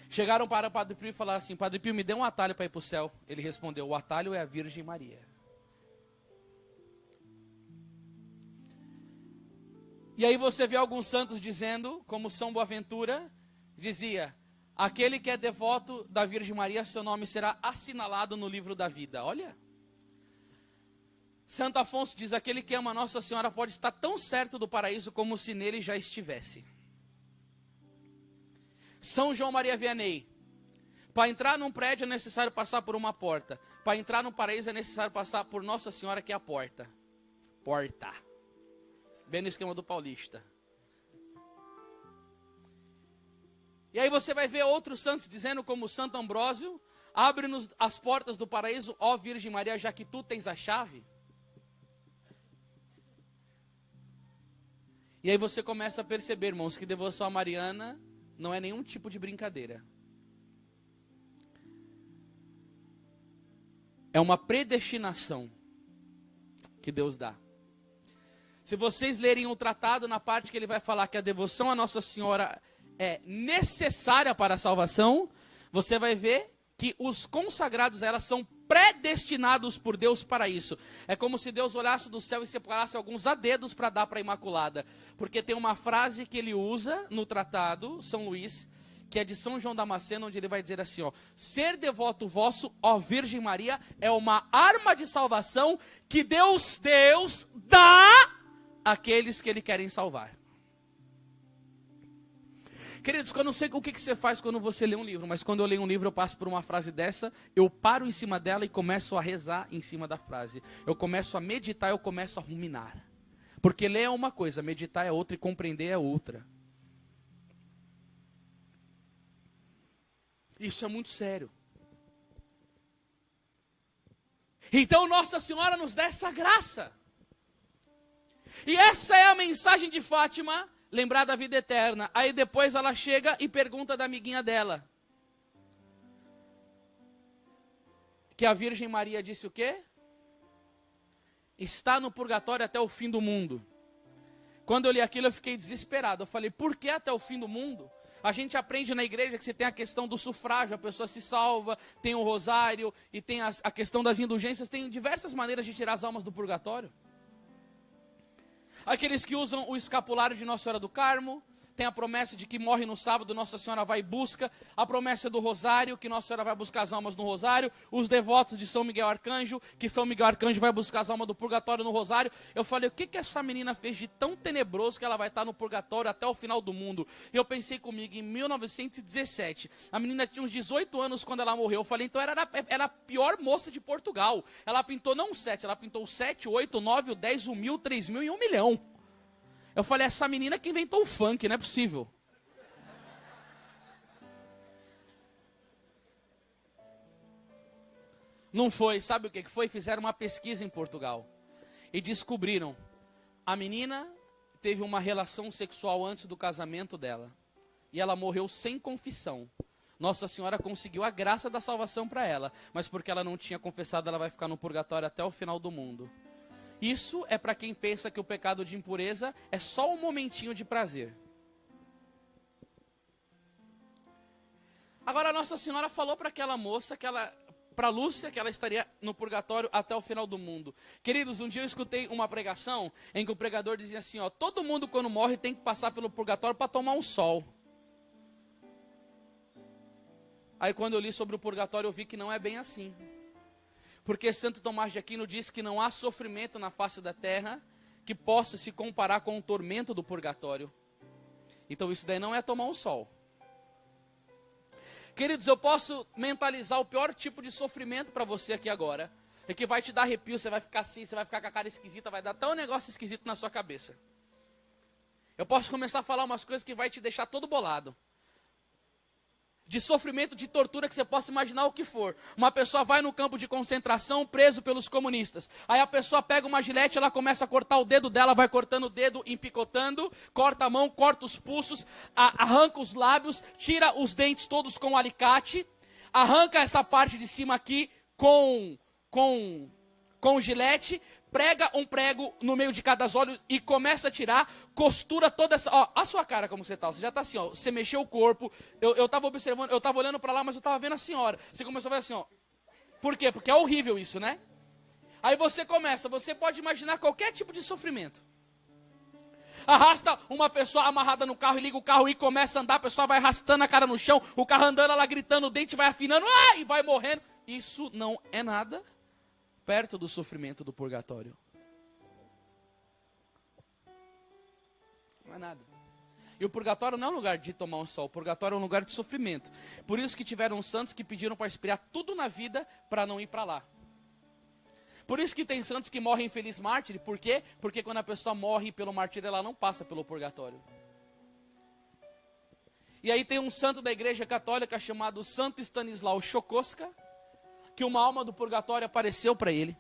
Chegaram para o Padre Pio e falaram assim: Padre Pio, me dê um atalho para ir para o céu. Ele respondeu: o atalho é a Virgem Maria. E aí você vê alguns santos dizendo, como São Boaventura, dizia: aquele que é devoto da Virgem Maria, seu nome será assinalado no livro da vida. Olha. Santo Afonso diz: aquele que ama Nossa Senhora pode estar tão certo do paraíso como se nele já estivesse. São João Maria Vianney: para entrar num prédio é necessário passar por uma porta. Para entrar no paraíso é necessário passar por Nossa Senhora, que é a porta. Porta. Bem no esquema do paulista. E aí você vai ver outros santos dizendo, como Santo Ambrósio: abre-nos as portas do paraíso, ó Virgem Maria, já que tu tens a chave. E aí você começa a perceber, irmãos, que devoção a Mariana não é nenhum tipo de brincadeira. É uma predestinação que Deus dá. Se vocês lerem o tratado, na parte que ele vai falar que a devoção a Nossa Senhora é necessária para a salvação, você vai ver que os consagrados a ela são predestinados por Deus para isso. É como se Deus olhasse do céu e separasse alguns dedos para dar para a Imaculada. Porque tem uma frase que ele usa no tratado, São Luís, que é de São João Damasceno, onde ele vai dizer assim, ó: ser devoto vosso, ó Virgem Maria, é uma arma de salvação que Deus dá àqueles que ele querem salvar. Queridos, eu não sei o que você faz quando você lê um livro, mas quando eu leio um livro eu passo por uma frase dessa, eu paro em cima dela e começo a rezar em cima da frase. Eu começo a meditar, eu começo a ruminar. Porque ler é uma coisa, meditar é outra e compreender é outra. Isso é muito sério. Então Nossa Senhora nos dá essa graça. E essa é a mensagem de Fátima, lembrar da vida eterna. Aí depois ela chega e pergunta da amiguinha dela. Que a Virgem Maria disse o quê? Está no purgatório até o fim do mundo. Quando eu li aquilo eu fiquei desesperado. Eu falei, por que até o fim do mundo? A gente aprende na igreja que você tem a questão do sufrágio, a pessoa se salva, tem o rosário e tem a questão das indulgências. Tem diversas maneiras de tirar as almas do purgatório. Aqueles que usam o escapulário de Nossa Senhora do Carmo, tem a promessa de que morre no sábado, Nossa Senhora vai e busca, a promessa do rosário, que Nossa Senhora vai buscar as almas no rosário, os devotos de São Miguel Arcanjo, que São Miguel Arcanjo vai buscar as almas do purgatório no rosário. Eu falei, o que essa menina fez de tão tenebroso que ela vai estar no purgatório até o final do mundo? E eu pensei comigo, em 1917, a menina tinha uns 18 anos quando ela morreu. Eu falei, então era a pior moça de Portugal. Ela pintou não 7, ela pintou 7, 8, 9, o 10, 1 mil, 3 mil e 1 milhão. Eu falei, essa menina que inventou o funk, não é possível. Não foi, sabe o que foi? Fizeram uma pesquisa em Portugal e descobriram, a menina teve uma relação sexual antes do casamento dela e ela morreu sem confissão. Nossa Senhora conseguiu a graça da salvação para ela, mas porque ela não tinha confessado, ela vai ficar no purgatório até o final do mundo. Isso é para quem pensa que o pecado de impureza é só um momentinho de prazer. Agora Nossa Senhora falou para aquela moça, para Lúcia, que ela estaria no purgatório até o final do mundo. Queridos, um dia eu escutei uma pregação em que o pregador dizia assim, ó, todo mundo quando morre tem que passar pelo purgatório para tomar um sol. Aí quando eu li sobre o purgatório eu vi que não é bem assim. Porque Santo Tomás de Aquino diz que não há sofrimento na face da terra que possa se comparar com o tormento do purgatório. Então isso daí não é tomar um sol. Queridos, eu posso mentalizar o pior tipo de sofrimento para você aqui agora. É que vai te dar arrepio, você vai ficar assim, você vai ficar com a cara esquisita, vai dar até um negócio esquisito na sua cabeça. Eu posso começar a falar umas coisas que vai te deixar todo bolado. De sofrimento, de tortura que você possa imaginar o que for. Uma pessoa vai no campo de concentração preso pelos comunistas. Aí a pessoa pega uma gilete, ela começa a cortar o dedo dela, vai cortando o dedo, empicotando, corta a mão, corta os pulsos, arranca os lábios, tira os dentes todos com um alicate, arranca essa parte de cima aqui com gilete, prega um prego no meio de cada olho e começa a tirar, costura toda essa... Ó, a sua cara como você tá, você já tá assim, ó, você mexeu o corpo, eu tava observando, eu tava olhando para lá, mas eu tava vendo a senhora. Você começou a ver assim, ó. Por quê? Porque é horrível isso, né? Aí você pode imaginar qualquer tipo de sofrimento. Arrasta uma pessoa amarrada no carro e liga o carro e começa a andar, a pessoa vai arrastando a cara no chão, o carro andando, ela gritando, o dente vai afinando, e vai morrendo. Isso não é nada perto do sofrimento do purgatório. Não é nada. E o purgatório não é um lugar de tomar um sol, o purgatório é um lugar de sofrimento. Por isso que tiveram santos que pediram para expiar tudo na vida para não ir para lá. Por isso que tem santos que morrem infeliz mártir. Por quê? Porque quando a pessoa morre pelo martírio, ela não passa pelo purgatório. E aí tem um santo da igreja católica chamado Santo Stanislau Chokoska, que uma alma do purgatório apareceu para ele.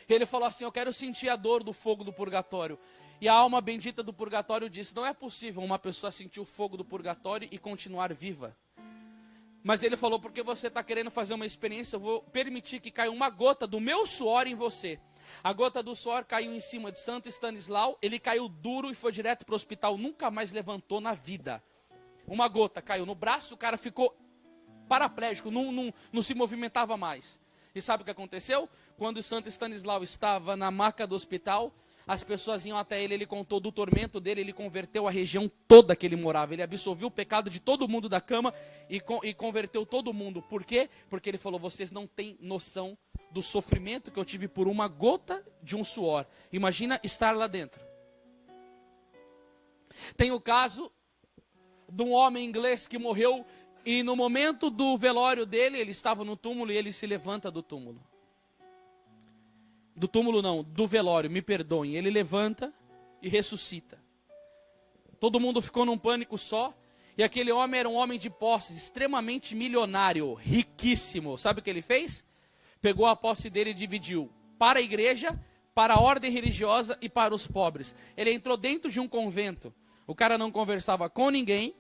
Ele falou assim, eu quero sentir a dor do fogo do purgatório. E a alma bendita do purgatório disse, não é possível uma pessoa sentir o fogo do purgatório e continuar viva. Mas ele falou, porque você está querendo fazer uma experiência, eu vou permitir que caia uma gota do meu suor em você. A gota do suor caiu em cima de Santo Stanislau, ele caiu duro e foi direto para o hospital, nunca mais levantou na vida. Uma gota caiu no braço, o cara ficou paraplégico, não se movimentava mais. E sabe o que aconteceu? Quando Santo Stanislau estava na maca do hospital, as pessoas iam até ele, ele contou do tormento dele, ele converteu a região toda que ele morava, ele absolveu o pecado de todo mundo da cama e converteu todo mundo. Por quê? Porque ele falou, vocês não têm noção do sofrimento que eu tive por uma gota de um suor. Imagina estar lá dentro. Tem o caso de um homem inglês que morreu e no momento do velório dele, ele estava no túmulo e ele se levanta do túmulo. Do túmulo não, do velório, me perdoem. Ele levanta e ressuscita. Todo mundo ficou num pânico só. E aquele homem era um homem de posses, extremamente milionário, riquíssimo. Sabe o que ele fez? Pegou a posse dele e dividiu para a igreja, para a ordem religiosa e para os pobres. Ele entrou dentro de um convento. O cara não conversava com ninguém,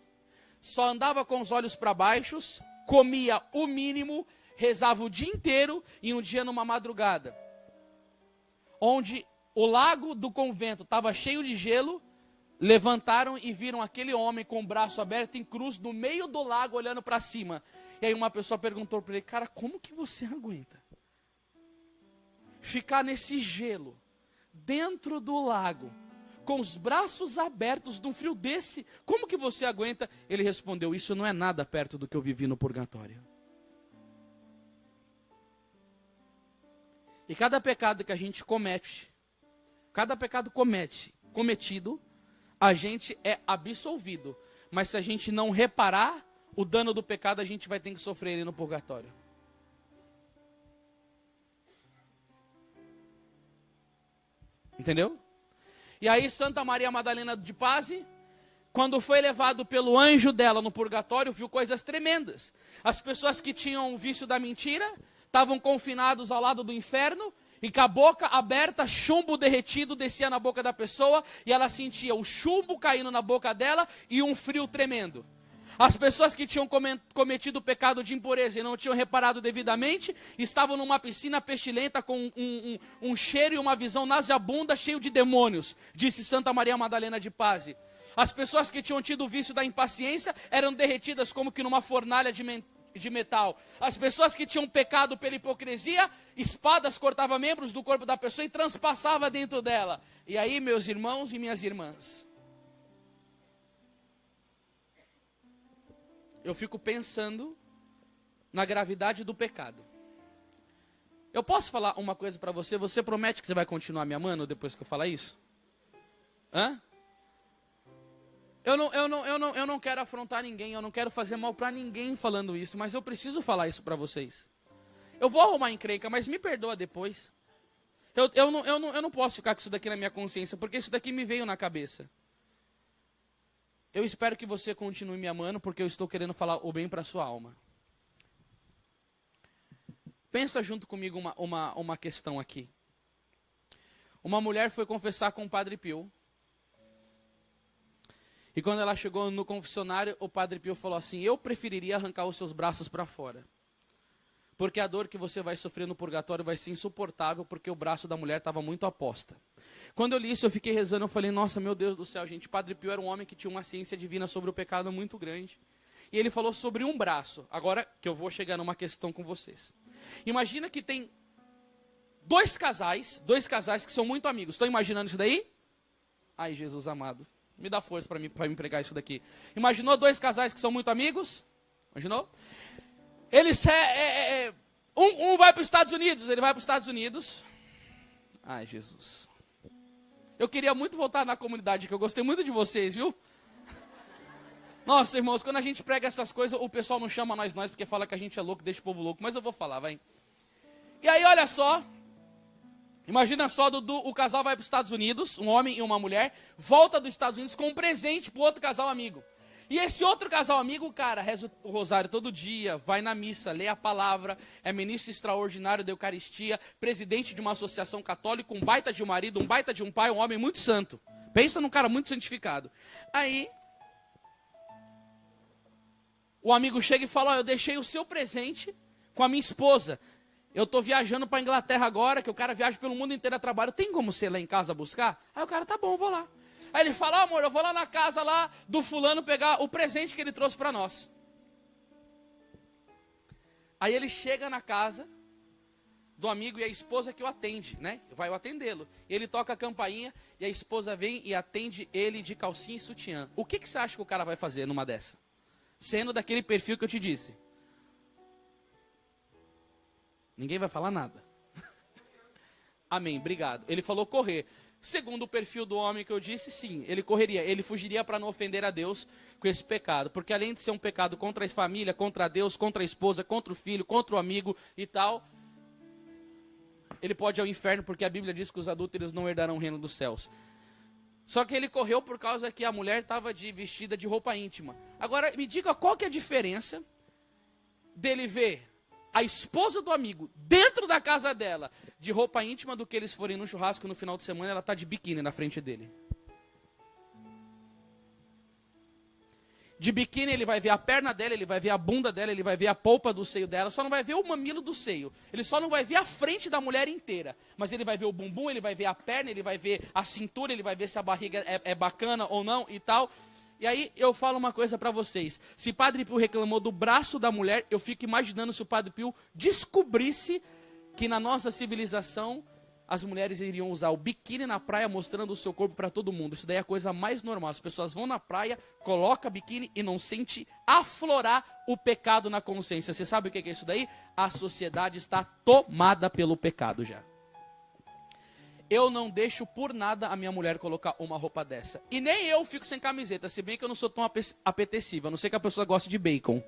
só andava com os olhos para baixo, comia o mínimo, rezava o dia inteiro e um dia numa madrugada, onde o lago do convento estava cheio de gelo, levantaram e viram aquele homem com o braço aberto em cruz no meio do lago olhando para cima. E aí uma pessoa perguntou para ele, cara, como que você aguenta ficar nesse gelo, dentro do lago, com os braços abertos num frio desse, como que você aguenta? Ele respondeu, isso não é nada perto do que eu vivi no purgatório. E cada pecado que a gente comete, cometido, a gente é absolvido. Mas se a gente não reparar o dano do pecado, a gente vai ter que sofrer ele no purgatório. Entendeu? E aí Santa Maria Madalena de Paz, quando foi levado pelo anjo dela no purgatório, viu coisas tremendas. As pessoas que tinham o vício da mentira estavam confinados ao lado do inferno, e com a boca aberta, chumbo derretido descia na boca da pessoa, e ela sentia o chumbo caindo na boca dela e um frio tremendo. As pessoas que tinham cometido o pecado de impureza e não tinham reparado devidamente, estavam numa piscina pestilenta com um cheiro e uma visão nauseabunda, cheio de demônios, disse Santa Maria Madalena de Paz. As pessoas que tinham tido o vício da impaciência eram derretidas como que numa fornalha de metal. As pessoas que tinham pecado pela hipocrisia, espadas cortavam membros do corpo da pessoa e transpassava dentro dela. E aí, meus irmãos e minhas irmãs, eu fico pensando na gravidade do pecado. Eu posso falar uma coisa para você? Você promete que você vai continuar me amando depois que eu falar isso? Hã? Eu não quero afrontar ninguém, eu não quero fazer mal para ninguém falando isso, mas eu preciso falar isso para vocês. Eu vou arrumar encrenca, mas me perdoa depois. Eu não posso ficar com isso daqui na minha consciência, porque isso daqui me veio na cabeça. Eu espero que você continue me amando, porque eu estou querendo falar o bem para a sua alma. Pensa junto comigo uma questão aqui. Uma mulher foi confessar com o Padre Pio. E quando ela chegou no confessionário, o Padre Pio falou assim, eu preferiria arrancar os seus braços para fora. Porque a dor que você vai sofrer no purgatório vai ser insuportável, porque o braço da mulher estava muito aposta. Quando eu li isso, eu fiquei rezando, eu falei, nossa, meu Deus do céu, gente, Padre Pio era um homem que tinha uma ciência divina sobre o pecado muito grande. E ele falou sobre um braço. Agora que eu vou chegar numa questão com vocês. Imagina que tem dois casais que são muito amigos. Estão imaginando isso daí? Ai, Jesus amado, me dá força para me pregar isso daqui. Imaginou dois casais que são muito amigos? Imaginou? Eles, um vai para os Estados Unidos, ele vai para os Estados Unidos. Ai, Jesus. Eu queria muito voltar na comunidade, que eu gostei muito de vocês, viu? Nossa, irmãos, quando a gente prega essas coisas, o pessoal não chama nós, porque fala que a gente é louco, deixa o povo louco, mas eu vou falar, vai. E aí, olha só, imagina só, o casal vai para os Estados Unidos, um homem e uma mulher, volta dos Estados Unidos com um presente para o outro casal amigo. E esse outro casal amigo, cara, reza o rosário todo dia, vai na missa, lê a palavra, é ministro extraordinário da Eucaristia, presidente de uma associação católica, um baita de um marido, um baita de um pai, um homem muito santo. Pensa num cara muito santificado. Aí, o amigo chega e fala, eu deixei o seu presente com a minha esposa. Eu estou viajando para a Inglaterra agora, que o cara viaja pelo mundo inteiro a trabalho. Tem como você ir lá em casa buscar? Aí o cara, tá bom, vou lá. Aí ele fala, amor, eu vou lá na casa lá do fulano pegar o presente que ele trouxe para nós. Aí ele chega na casa do amigo e a esposa que o atende, né? Vai atendê-lo. Ele toca a campainha e a esposa vem e atende ele de calcinha e sutiã. O que você acha que o cara vai fazer numa dessa? Sendo daquele perfil que eu te disse. Ninguém vai falar nada. Amém, obrigado. Ele falou correr. Segundo o perfil do homem que eu disse, sim, ele correria. Ele fugiria para não ofender a Deus com esse pecado. Porque além de ser um pecado contra a família, contra Deus, contra a esposa, contra o filho, contra o amigo e tal, ele pode ir ao inferno, porque a Bíblia diz que os adúlteros não herdarão o reino dos céus. Só que ele correu por causa que a mulher estava vestida de roupa íntima. Agora, me diga qual que é a diferença dele ver a esposa do amigo dentro da casa dela de roupa íntima do que eles forem no churrasco no final de semana, ela está de biquíni na frente dele. De biquíni ele vai ver a perna dela, ele vai ver a bunda dela, ele vai ver a polpa do seio dela, só não vai ver o mamilo do seio. Ele só não vai ver a frente da mulher inteira. Mas ele vai ver o bumbum, ele vai ver a perna, ele vai ver a cintura, ele vai ver se a barriga é bacana ou não e tal. E aí eu falo uma coisa para vocês. Se Padre Pio reclamou do braço da mulher, eu fico imaginando se o Padre Pio descobrisse que na nossa civilização as mulheres iriam usar o biquíni na praia mostrando o seu corpo para todo mundo. Isso daí é a coisa mais normal. As pessoas vão na praia, colocam biquíni e não sente aflorar o pecado na consciência. Você sabe o que é isso daí? A sociedade está tomada pelo pecado já. Eu não deixo por nada a minha mulher colocar uma roupa dessa. E nem eu fico sem camiseta, se bem que eu não sou tão apetecível, a não ser que a pessoa goste de bacon.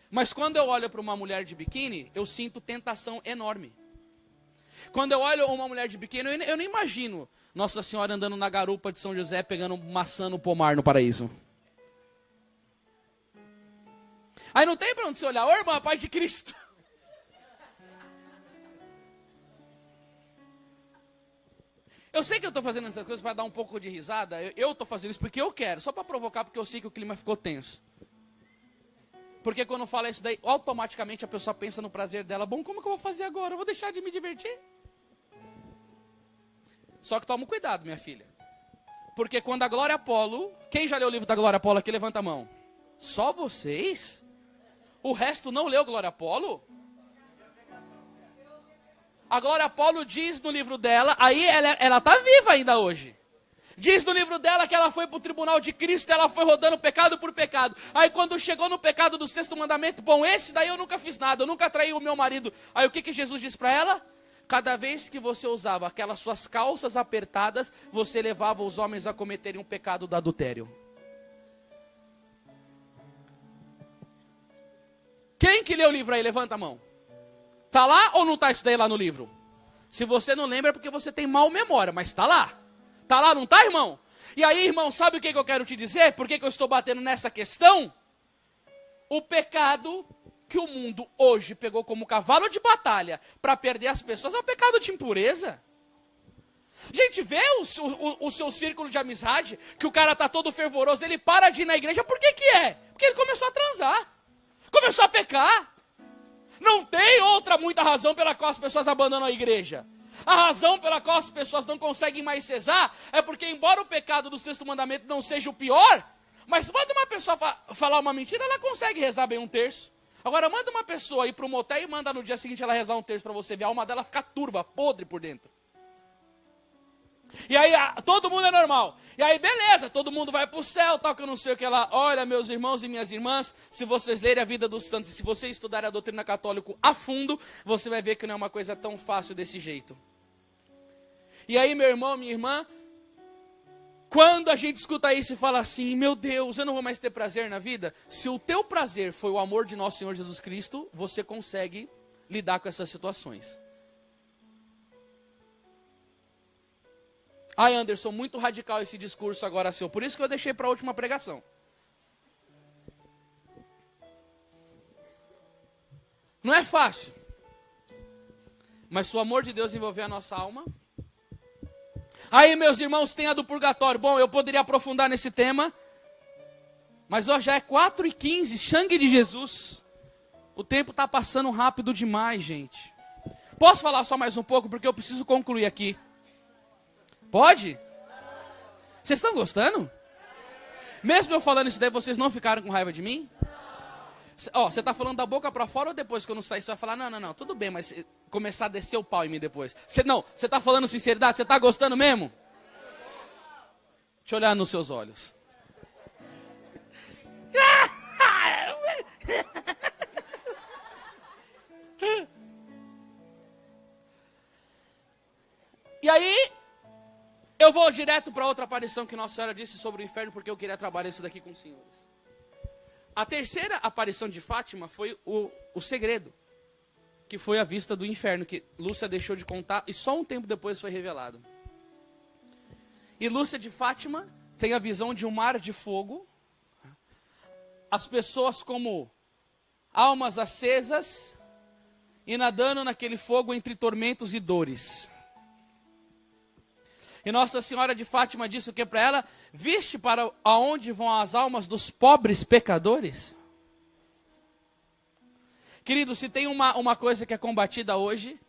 Mas quando eu olho para uma mulher de biquíni, eu sinto tentação enorme. Quando eu olho uma mulher de biquíni, eu nem imagino Nossa Senhora andando na garupa de São José, pegando maçã no pomar no paraíso. Aí não tem para onde você olhar. Ô irmã, paz de Cristo. Eu sei que eu estou fazendo essas coisas para dar um pouco de risada. Eu estou fazendo isso porque eu quero. Só para provocar, porque eu sei que o clima ficou tenso. Porque quando fala isso daí, automaticamente a pessoa pensa no prazer dela. Bom, como que eu vou fazer agora? Eu vou deixar de me divertir? Só que toma cuidado, minha filha. Porque quando a Glória Apollo... Quem já leu o livro da Glória Apollo aqui? Levanta a mão. Só vocês? O resto não leu Glória Apollo? A Glória Apollo diz no livro dela... Aí ela está viva ainda hoje. Diz no livro dela que ela foi para o tribunal de Cristo, ela foi rodando pecado por pecado. Aí quando chegou no pecado do 6º mandamento, bom, esse daí eu nunca fiz nada, eu nunca traí o meu marido. Aí o que Jesus disse para ela? Cada vez que você usava aquelas suas calças apertadas, você levava os homens a cometerem um pecado do adultério. Quem que leu o livro aí? Levanta a mão. Tá lá ou não tá isso daí lá no livro? Se você não lembra é porque você tem mal memória, mas tá lá. Tá lá, não tá, irmão? E aí, irmão, sabe o que eu quero te dizer? Por que eu estou batendo nessa questão? O pecado que o mundo hoje pegou como cavalo de batalha para perder as pessoas é o pecado de impureza. Gente, vê o seu círculo de amizade, que o cara tá todo fervoroso, ele para de ir na igreja, por que que é? Porque ele começou a transar, começou a pecar. Não tem outra muita razão pela qual as pessoas abandonam a igreja. A razão pela qual as pessoas não conseguem mais cesar é porque, embora o pecado do 6º mandamento não seja o pior, mas manda uma pessoa falar uma mentira, ela consegue rezar bem 1/3. Agora manda uma pessoa ir para o motel e manda no dia seguinte ela rezar 1/3 para você ver a alma dela ficar turva, podre por dentro. E aí todo mundo é normal. E aí beleza, todo mundo vai para o céu, tal que eu não sei o que lá. Olha, meus irmãos e minhas irmãs, se vocês lerem a vida dos santos e se vocês estudarem a doutrina católica a fundo, você vai ver que não é uma coisa tão fácil desse jeito. E aí, meu irmão, minha irmã, quando a gente escuta isso e fala assim, meu Deus, eu não vou mais ter prazer na vida, se o teu prazer foi o amor de nosso Senhor Jesus Cristo, você consegue lidar com essas situações. Ai, Anderson, muito radical esse discurso agora seu. Por isso que eu deixei para a última pregação. Não é fácil. Mas se o amor de Deus envolver a nossa alma... Aí, meus irmãos, tem a do purgatório. Bom, eu poderia aprofundar nesse tema. Mas ó, já é 4h15, sangue de Jesus. O tempo está passando rápido demais, gente. Posso falar só mais um pouco? Porque eu preciso concluir aqui. Pode? Vocês estão gostando? Mesmo eu falando isso daí, vocês não ficaram com raiva de mim? Ó, você está falando da boca para fora ou depois que eu não sair, você vai falar, não, tudo bem, mas começar a descer o pau em mim depois. Você está falando sinceridade? Você está gostando mesmo? Deixa eu olhar nos seus olhos. E aí, eu vou direto para outra aparição que Nossa Senhora disse sobre o inferno, porque eu queria trabalhar isso daqui com os senhores. A terceira aparição de Fátima foi o segredo, que foi a vista do inferno, que Lúcia deixou de contar e só um tempo depois foi revelado. E Lúcia de Fátima tem a visão de um mar de fogo, as pessoas como almas acesas e nadando naquele fogo entre tormentos e dores. E Nossa Senhora de Fátima disse o que para ela? Viste para aonde vão as almas dos pobres pecadores? Querido, se tem uma coisa que é combatida hoje,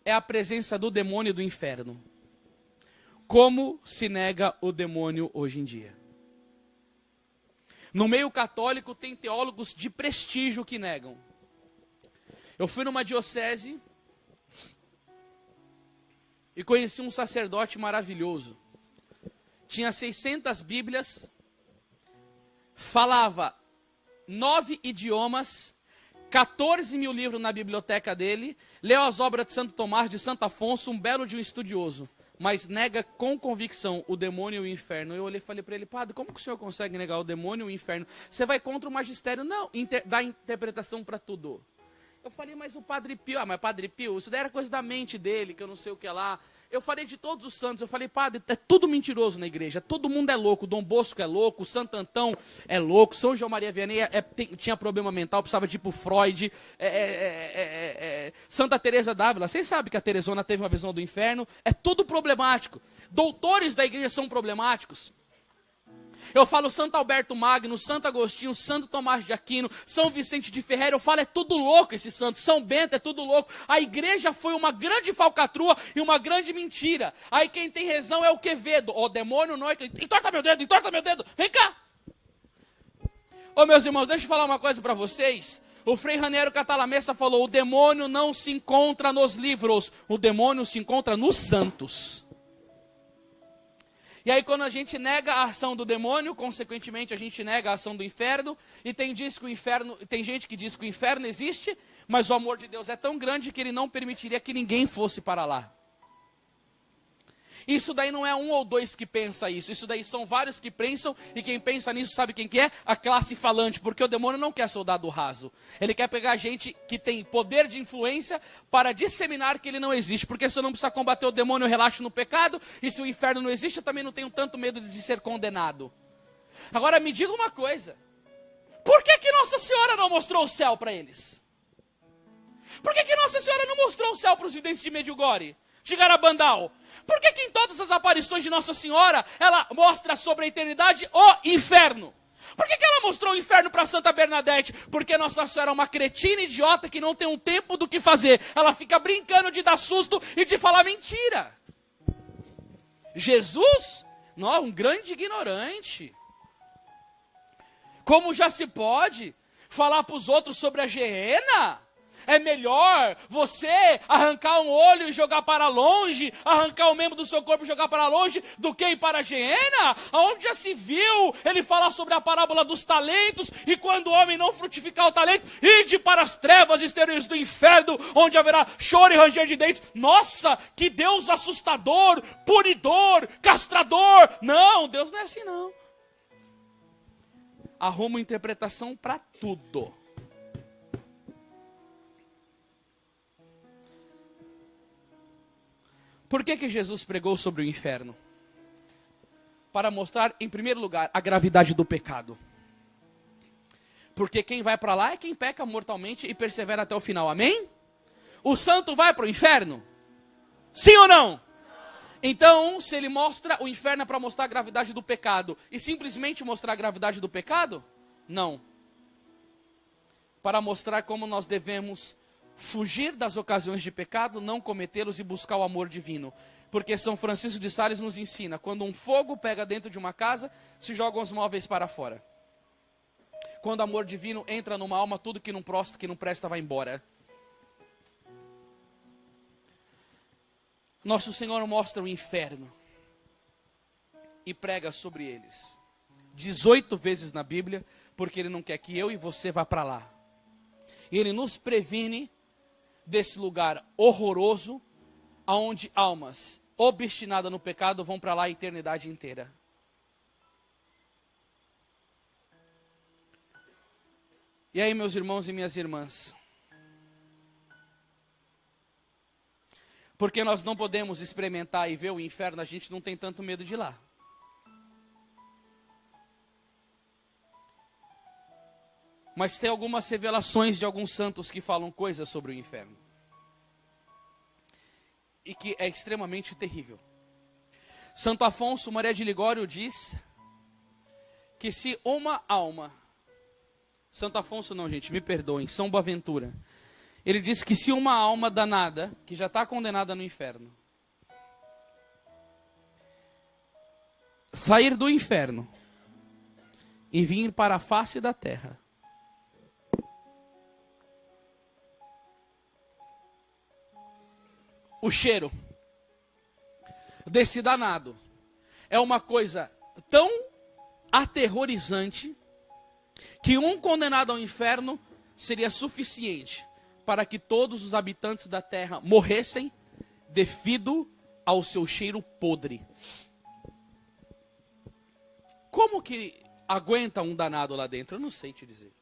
é a presença do demônio e do inferno. Como se nega o demônio hoje em dia? No meio católico tem teólogos de prestígio que negam. Eu fui numa diocese e conheci um sacerdote maravilhoso. Tinha 600 Bíblias, falava 9 idiomas, 14 mil livros na biblioteca dele, leu as obras de Santo Tomás, de Santo Afonso, um belo de um estudioso, mas nega com convicção o demônio e o inferno. Eu olhei e falei para ele: padre, como que o senhor consegue negar o demônio e o inferno? Você vai contra o magistério? Não, dá interpretação para tudo. Eu falei: mas o Padre Pio, mas Padre Pio, isso daí era coisa da mente dele, que eu não sei o que lá. Eu falei de todos os santos, eu falei: padre, é tudo mentiroso na igreja, todo mundo é louco, Dom Bosco é louco, Santo Antão é louco, São João Maria Vianney tinha problema mental, precisava de ir pro Freud, Santa Teresa d'Ávila, vocês sabem que a Teresona teve uma visão do inferno, é tudo problemático, doutores da igreja são problemáticos. Eu falo Santo Alberto Magno, Santo Agostinho, Santo Tomás de Aquino, São Vicente de Ferreira, eu falo, é tudo louco esse santo, São Bento é tudo louco. A igreja foi uma grande falcatrua e uma grande mentira. Aí quem tem razão é o Quevedo, o demônio não é... entorta meu dedo, vem cá. Ô meus irmãos, deixa eu falar uma coisa para vocês. O Frei Raniero Catalamessa falou: o demônio não se encontra nos livros, o demônio se encontra nos santos. E aí quando a gente nega a ação do demônio, consequentemente a gente nega a ação do inferno, e tem gente que diz que o inferno existe, mas o amor de Deus é tão grande que ele não permitiria que ninguém fosse para lá. Isso daí não é um ou dois que pensa isso daí são vários que pensam, e quem pensa nisso sabe quem que é? A classe falante, porque o demônio não quer soldado raso. Ele quer pegar gente que tem poder de influência para disseminar que ele não existe, porque se eu não precisar combater o demônio, eu relaxo no pecado, e se o inferno não existe, eu também não tenho tanto medo de ser condenado. Agora me diga uma coisa, por que Nossa Senhora não mostrou o céu para eles? Por que Nossa Senhora não mostrou o céu para os videntes de Medjugorje, de Garabandal? Por que em todas as aparições de Nossa Senhora, ela mostra sobre a eternidade o inferno? Por que ela mostrou o inferno para Santa Bernadette? Porque Nossa Senhora é uma cretina idiota que não tem um tempo do que fazer. Ela fica brincando de dar susto e de falar mentira. Jesus, não, um grande ignorante. Como já se pode falar para os outros sobre a Geena? É melhor você arrancar um olho e jogar para longe, arrancar um membro do seu corpo e jogar para longe, do que ir para a Geena? Aonde já se viu ele falar sobre a parábola dos talentos, e quando o homem não frutificar o talento, ide para as trevas exteriores do inferno, onde haverá choro e ranger de dentes. Nossa, que Deus assustador, punidor, castrador. Não, Deus não é assim não. Arruma interpretação para tudo. Por que Jesus pregou sobre o inferno? Para mostrar, em primeiro lugar, a gravidade do pecado. Porque quem vai para lá é quem peca mortalmente e persevera até o final, amém? O santo vai para o inferno? Sim ou não? Então, se ele mostra o inferno é para mostrar a gravidade do pecado, e simplesmente mostrar a gravidade do pecado? Não. Para mostrar como nós devemos fugir das ocasiões de pecado, não cometê-los e buscar o amor divino. Porque São Francisco de Sales nos ensina: quando um fogo pega dentro de uma casa, se jogam os móveis para fora. Quando o amor divino entra numa alma, tudo que não presta vai embora. Nosso Senhor mostra o inferno e prega sobre eles 18 vezes na Bíblia, porque Ele não quer que eu e você vá para lá. E Ele nos previne desse lugar horroroso, aonde almas obstinadas no pecado vão para lá a eternidade inteira. E aí, meus irmãos e minhas irmãs, porque nós não podemos experimentar e ver o inferno, a gente não tem tanto medo de ir lá. Mas tem algumas revelações de alguns santos que falam coisas sobre o inferno. E que é extremamente terrível. Santo Afonso Maria de Ligório diz que se uma alma... Santo Afonso não, gente, me perdoem, São Boaventura. Ele diz que se uma alma danada, que já está condenada no inferno, sair do inferno e vir para a face da terra. O cheiro desse danado é uma coisa tão aterrorizante que um condenado ao inferno seria suficiente para que todos os habitantes da terra morressem devido ao seu cheiro podre. Como que aguenta um danado lá dentro? Eu não sei te dizer.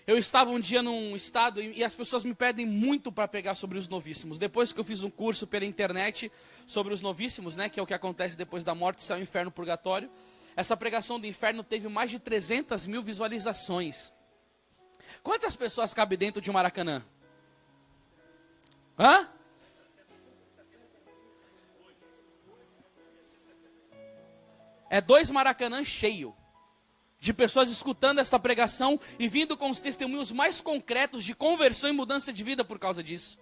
Eu estava um dia num estado e as pessoas me pedem muito para pregar sobre os novíssimos. Depois que eu fiz um curso pela internet sobre os novíssimos, né, que é o que acontece depois da morte, céu, inferno, purgatório, essa pregação do inferno teve mais de 300 mil visualizações. Quantas pessoas cabem dentro de um Maracanã? Hã? É 2 Maracanã cheio de pessoas escutando esta pregação e vindo com os testemunhos mais concretos de conversão e mudança de vida por causa disso.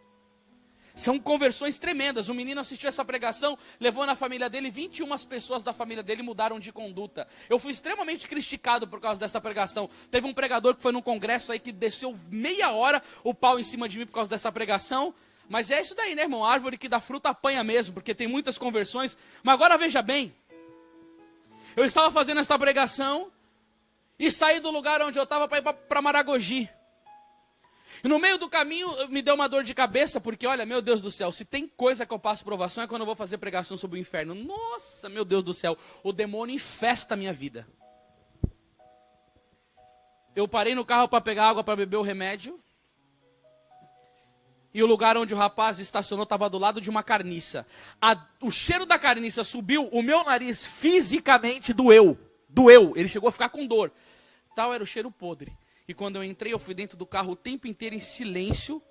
São conversões tremendas. Um menino assistiu essa pregação, levou na família dele, 21 pessoas da família dele mudaram de conduta. Eu fui extremamente criticado por causa desta pregação. Teve um pregador que foi num congresso aí que desceu meia hora o pau em cima de mim por causa dessa pregação. Mas é isso daí, né, irmão? A árvore que dá fruta apanha mesmo, porque tem muitas conversões. Mas agora veja bem. Eu estava fazendo esta pregação e saí do lugar onde eu estava para ir para Maragogi. E no meio do caminho me deu uma dor de cabeça, porque olha, meu Deus do céu, se tem coisa que eu passo provação é quando eu vou fazer pregação sobre o inferno. Nossa, meu Deus do céu, o demônio infesta a minha vida. Eu parei no carro para pegar água para beber o remédio. E o lugar onde o rapaz estacionou estava do lado de uma carniça. O cheiro da carniça subiu, o meu nariz fisicamente doeu. Ele chegou a ficar com dor. Tal era o cheiro podre. E quando eu entrei, eu fui dentro do carro o tempo inteiro em silêncio,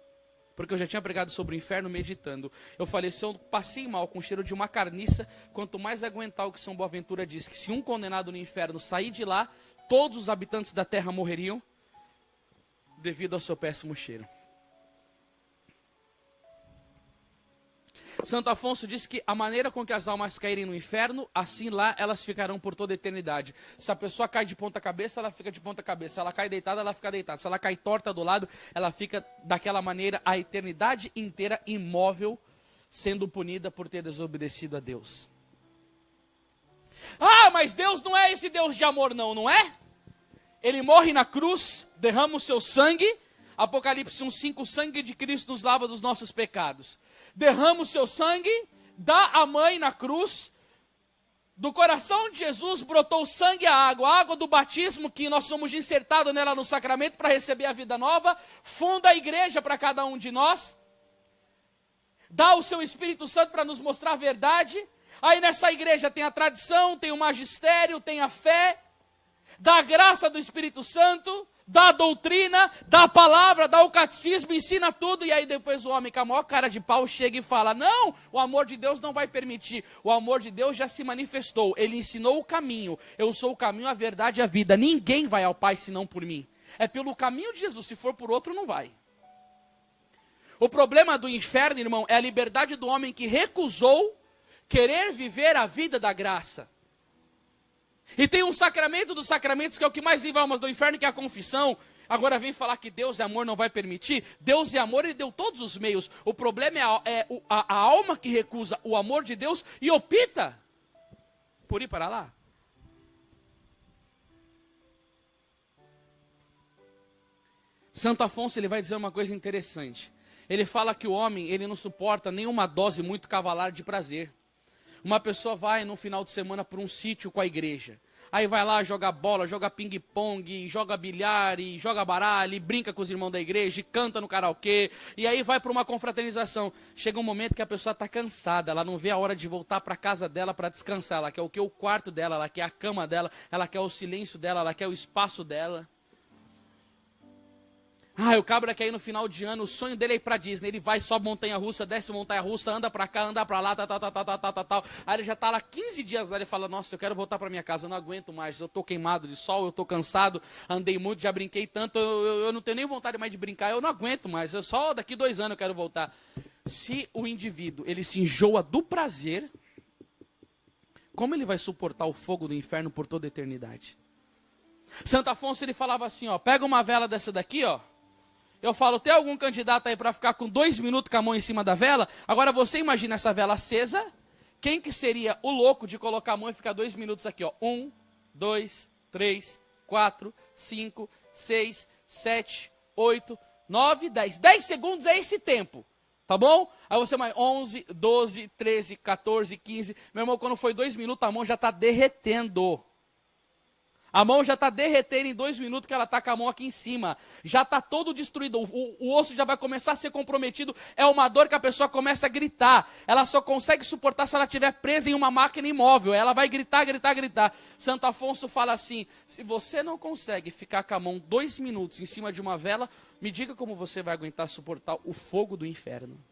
porque eu já tinha pregado sobre o inferno meditando. Eu falei, se eu passei mal com o cheiro de uma carniça, quanto mais aguentar o que São Boaventura diz, que se um condenado no inferno sair de lá, todos os habitantes da terra morreriam devido ao seu péssimo cheiro. Santo Afonso diz que a maneira com que as almas caírem no inferno, assim lá elas ficarão por toda a eternidade. Se a pessoa cai de ponta cabeça, ela fica de ponta cabeça. Se ela cai deitada, ela fica deitada. Se ela cai torta do lado, ela fica daquela maneira a eternidade inteira imóvel, sendo punida por ter desobedecido a Deus. Ah, mas Deus não é esse Deus de amor não é? Ele morre na cruz, derrama o seu sangue. Apocalipse 1:5, o sangue de Cristo nos lava dos nossos pecados. Derrama o seu sangue, dá a mãe na cruz. Do coração de Jesus brotou o sangue e a água do batismo, que nós somos insertados nela no sacramento para receber a vida nova. Funda a igreja para cada um de nós. Dá o seu Espírito Santo para nos mostrar a verdade. Aí nessa igreja tem a tradição, tem o magistério, tem a fé. Dá a graça do Espírito Santo. Dá a doutrina, dá a palavra, dá o catecismo, ensina tudo. E aí depois o homem com a maior cara de pau chega e fala, não, o amor de Deus não vai permitir. O amor de Deus já se manifestou, ele ensinou o caminho. Eu sou o caminho, a verdade e a vida. Ninguém vai ao Pai senão por mim. É pelo caminho de Jesus, se for por outro não vai. O problema do inferno, irmão, é a liberdade do homem que recusou querer viver a vida da graça. E tem um sacramento dos sacramentos que é o que mais livra almas do inferno, que é a confissão. Agora vem falar que Deus é amor, não vai permitir. Deus é amor, ele deu todos os meios. O problema é a alma que recusa o amor de Deus e opta por ir para lá. Santo Afonso, ele vai dizer uma coisa interessante. Ele fala que o homem, ele não suporta nenhuma dose muito cavalar de prazer. Uma pessoa vai no final de semana para um sítio com a igreja. Aí vai lá, joga bola, joga ping-pong, joga bilhar, e joga baralho, e brinca com os irmãos da igreja, e canta no karaokê. E aí vai para uma confraternização. Chega um momento que a pessoa está cansada, ela não vê a hora de voltar para a casa dela para descansar. Ela quer o quê? O quarto dela, ela quer a cama dela, ela quer o silêncio dela, ela quer o espaço dela. Ah, o cabra quer ir no final de ano, o sonho dele é ir pra Disney. Ele vai, sobe montanha-russa, desce montanha-russa, anda pra cá, anda pra lá, tal. Aí ele já tá lá 15 dias lá, ele fala, nossa, eu quero voltar pra minha casa, eu não aguento mais, eu tô queimado de sol, eu tô cansado, andei muito, já brinquei tanto, eu não tenho nem vontade mais de brincar, eu não aguento mais, eu só daqui 2 anos eu quero voltar. Se o indivíduo, ele se enjoa do prazer, como ele vai suportar o fogo do inferno por toda a eternidade? Santo Afonso, ele falava assim, ó, pega uma vela dessa daqui, ó. Eu falo, tem algum candidato aí para ficar com 2 minutos com a mão em cima da vela? Agora você imagina essa vela acesa. Quem que seria o louco de colocar a mão e ficar 2 minutos aqui, ó? 1, 2, 3, 4, 5, 6, 7, 8, 9, 10. 10 segundos é esse tempo, tá bom? Aí você mais 11, 12, 13, 14, 15. Meu irmão, quando foi 2 minutos, a mão já está derretendo. A mão já está derretendo em 2 minutos que ela está com a mão aqui em cima. Já está todo destruído. O osso já vai começar a ser comprometido. É uma dor que a pessoa começa a gritar. Ela só consegue suportar se ela estiver presa em uma máquina imóvel. Ela vai gritar, gritar, gritar. Santo Afonso fala assim, se você não consegue ficar com a mão 2 minutos em cima de uma vela, me diga como você vai aguentar suportar o fogo do inferno.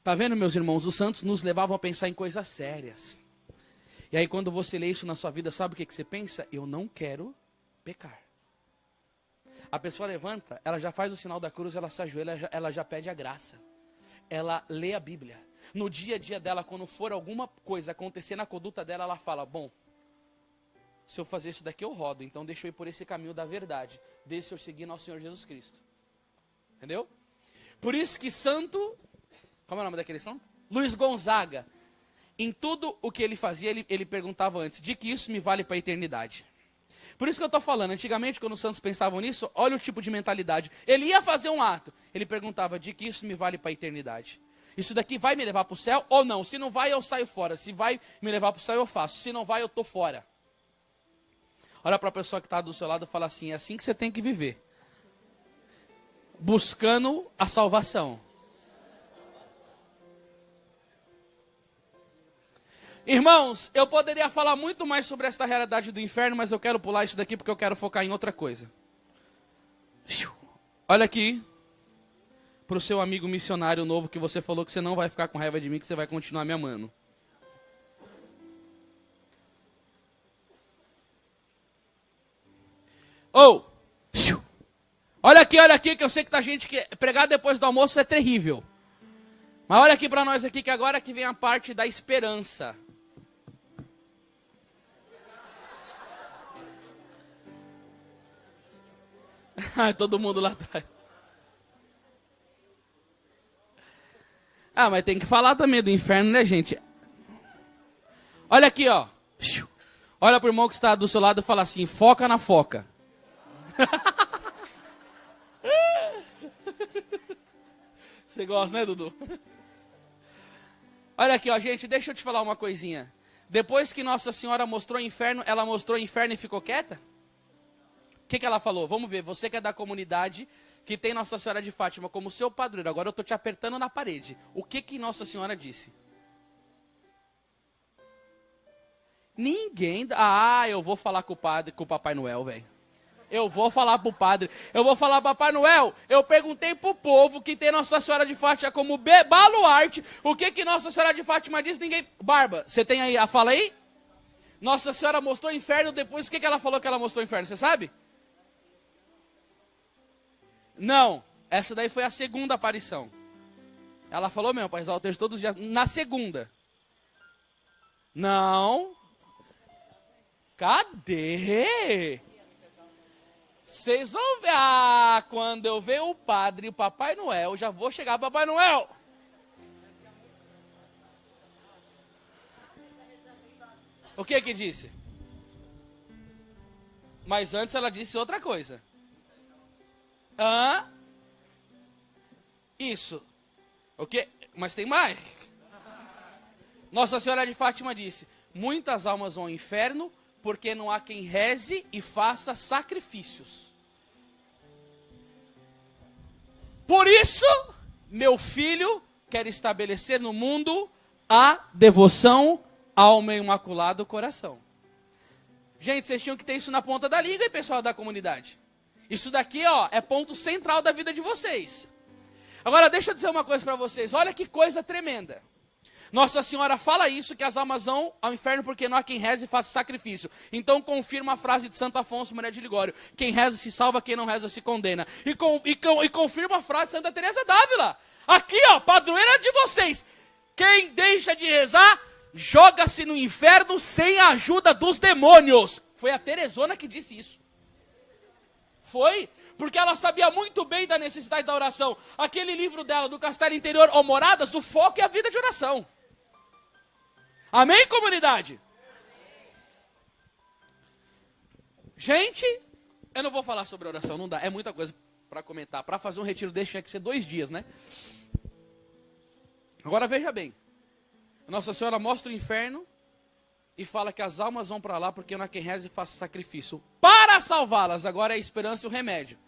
Tá vendo, meus irmãos? Os santos nos levavam a pensar em coisas sérias. E aí quando você lê isso na sua vida, sabe o que você pensa? Eu não quero pecar. A pessoa levanta, ela já faz o sinal da cruz, ela se ajoelha, ela já pede a graça. Ela lê a Bíblia. No dia a dia dela, quando for alguma coisa acontecer na conduta dela, ela fala, bom, se eu fazer isso daqui eu rodo, então deixa eu ir por esse caminho da verdade. Deixa eu seguir nosso Senhor Jesus Cristo. Entendeu? Por isso que santo, como é o nome daquele santo? Luiz Gonzaga. Em tudo o que ele fazia, ele perguntava antes, de que isso me vale para a eternidade. Por isso que eu estou falando, antigamente quando os santos pensavam nisso, olha o tipo de mentalidade. Ele ia fazer um ato, ele perguntava, de que isso me vale para a eternidade. Isso daqui vai me levar para o céu ou não? Se não vai, eu saio fora. Se vai me levar para o céu, eu faço. Se não vai, eu estou fora. Olha para a pessoa que está do seu lado e fala assim, é assim que você tem que viver. Buscando a salvação. Irmãos, eu poderia falar muito mais sobre esta realidade do inferno, mas eu quero pular isso daqui porque eu quero focar em outra coisa. Olha aqui, para o seu amigo missionário novo que você falou que você não vai ficar com raiva de mim, que você vai continuar me amando. Olha aqui, que eu sei que tá gente que pregar depois do almoço é terrível. Mas olha aqui para nós aqui, que agora que vem a parte da esperança. Todo mundo lá atrás. Mas tem que falar também do inferno, né, gente? Olha aqui, ó. Olha pro irmão que está do seu lado e fala assim, foca na foca. Você gosta, né, Dudu? Olha aqui, ó, gente, deixa eu te falar uma coisinha. Depois que Nossa Senhora mostrou o inferno, ela mostrou o inferno e ficou quieta? O que ela falou? Vamos ver, você que é da comunidade, que tem Nossa Senhora de Fátima como seu padroeiro, agora eu estou te apertando na parede. O que Nossa Senhora disse? Ninguém... eu vou falar com o padre, com o Papai Noel, velho. Eu vou falar pro padre. Eu vou falar, Papai Noel, eu perguntei pro povo que tem Nossa Senhora de Fátima como baluarte. O que Nossa Senhora de Fátima diz? Ninguém... Barba, você tem aí a fala aí? Nossa Senhora mostrou o inferno, depois o que ela falou que ela mostrou o inferno? Você sabe? Não, essa daí foi a segunda aparição. Ela falou mesmo, para rezar o texto todos os dias. Na segunda. Não. Cadê? Vocês vão ver. Quando eu ver o padre e o Papai Noel, já vou chegar, Papai Noel. O que disse? Mas antes ela disse outra coisa. Isso. O quê? Mas tem mais. Nossa Senhora de Fátima disse, muitas almas vão ao inferno porque não há quem reze e faça sacrifícios. Por isso, meu filho quer estabelecer no mundo a devoção ao meu imaculado coração. Gente, vocês tinham que ter isso na ponta da língua, hein, pessoal da comunidade? Isso daqui, ó, é ponto central da vida de vocês. Agora, deixa eu dizer uma coisa para vocês. Olha que coisa tremenda. Nossa Senhora fala isso, que as almas vão ao inferno porque não há quem reze e faça sacrifício. Então confirma a frase de Santo Afonso Maria de Ligório. Quem reza se salva, quem não reza se condena. E confirma a frase de Santa Teresa d'Ávila. Aqui, ó, padroeira de vocês. Quem deixa de rezar, joga-se no inferno sem a ajuda dos demônios. Foi a Teresona que disse isso. Foi, porque ela sabia muito bem da necessidade da oração. Aquele livro dela, do Castelo Interior ou Moradas, o foco é a vida de oração. Amém, comunidade? Gente, eu não vou falar sobre oração, não dá, é muita coisa para comentar. Para fazer um retiro desse tinha que ser 2 dias, né? Agora veja bem, Nossa Senhora mostra o inferno e fala que as almas vão para lá porque não há quem reze e faça sacrifício para salvá-las. Agora é a esperança e o remédio.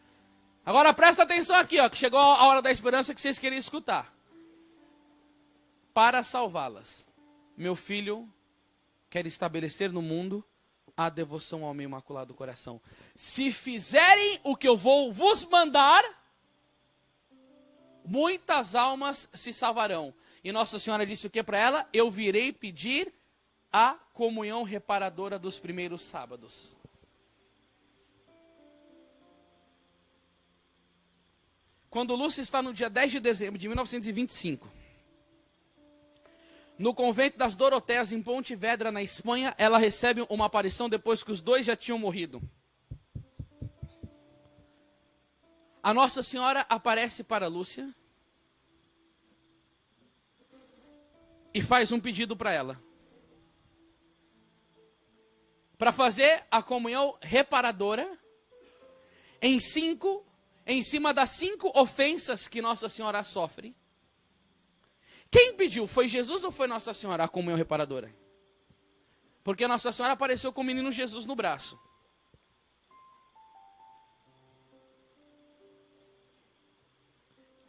Agora presta atenção aqui, ó, que chegou a hora da esperança que vocês queriam escutar. Para salvá-las, meu filho quer estabelecer no mundo a devoção ao meu imaculado coração. Se fizerem o que eu vou vos mandar, muitas almas se salvarão. E Nossa Senhora disse o que para ela? Eu virei pedir a comunhão reparadora dos primeiros sábados. Quando Lúcia está no dia 10 de dezembro de 1925, no convento das Doroteias, em Pontevedra, na Espanha, ela recebe uma aparição depois que os 2 já tinham morrido. A Nossa Senhora aparece para Lúcia e faz um pedido para ela. Para fazer a comunhão reparadora em cima das 5 ofensas que Nossa Senhora sofre. Quem pediu? Foi Jesus ou foi Nossa Senhora a comunhão reparadora? Porque Nossa Senhora apareceu com o menino Jesus no braço.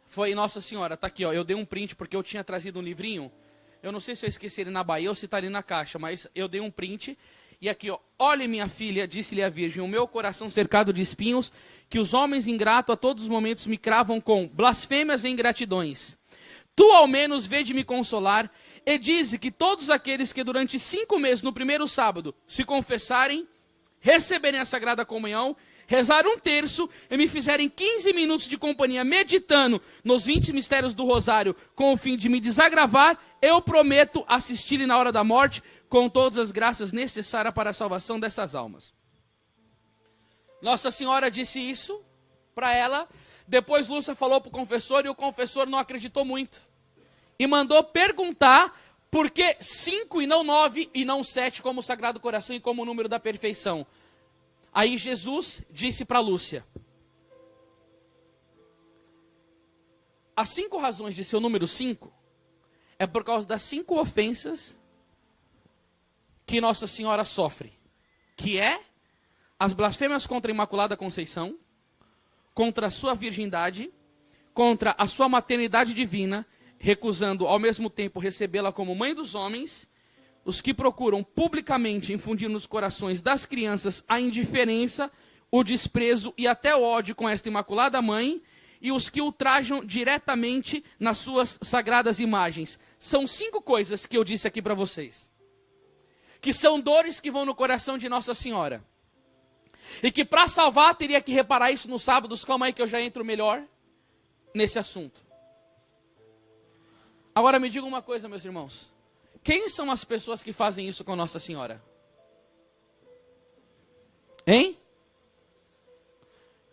Foi Nossa Senhora, tá aqui, ó. Eu dei um print porque eu tinha trazido um livrinho. Eu não sei se eu esqueci ele na Bahia ou se está ali na caixa, mas eu dei um print. E aqui, ó, olhe minha filha, disse-lhe a Virgem, o meu coração cercado de espinhos, que os homens ingratos a todos os momentos me cravam com blasfêmias e ingratidões. Tu ao menos vê de me consolar, e dize que todos aqueles que durante 5 meses, no primeiro sábado, se confessarem, receberem a Sagrada Comunhão, rezar 1/3 e me fizerem 15 minutos de companhia meditando nos 20 mistérios do Rosário, com o fim de me desagravar, eu prometo assistir-lhe na hora da morte, com todas as graças necessárias para a salvação dessas almas. Nossa Senhora disse isso para ela. Depois Lúcia falou para o confessor e o confessor não acreditou muito. E mandou perguntar por que 5 e não 9 e não 7 como o Sagrado Coração e como o número da perfeição. Aí Jesus disse para Lúcia: as 5 razões de ser o número 5 é por causa das 5 ofensas que Nossa Senhora sofre. Que é as blasfêmias contra a Imaculada Conceição, contra a sua virgindade, contra a sua maternidade divina, recusando ao mesmo tempo recebê-la como mãe dos homens, os que procuram publicamente infundir nos corações das crianças a indiferença, o desprezo e até o ódio com esta Imaculada Mãe, e os que ultrajam diretamente nas suas sagradas imagens. São 5 coisas que eu disse aqui para vocês, que são dores que vão no coração de Nossa Senhora. E que para salvar teria que reparar isso nos sábados. Calma aí que eu já entro melhor nesse assunto. Agora me diga uma coisa, meus irmãos. Quem são as pessoas que fazem isso com Nossa Senhora? Hein?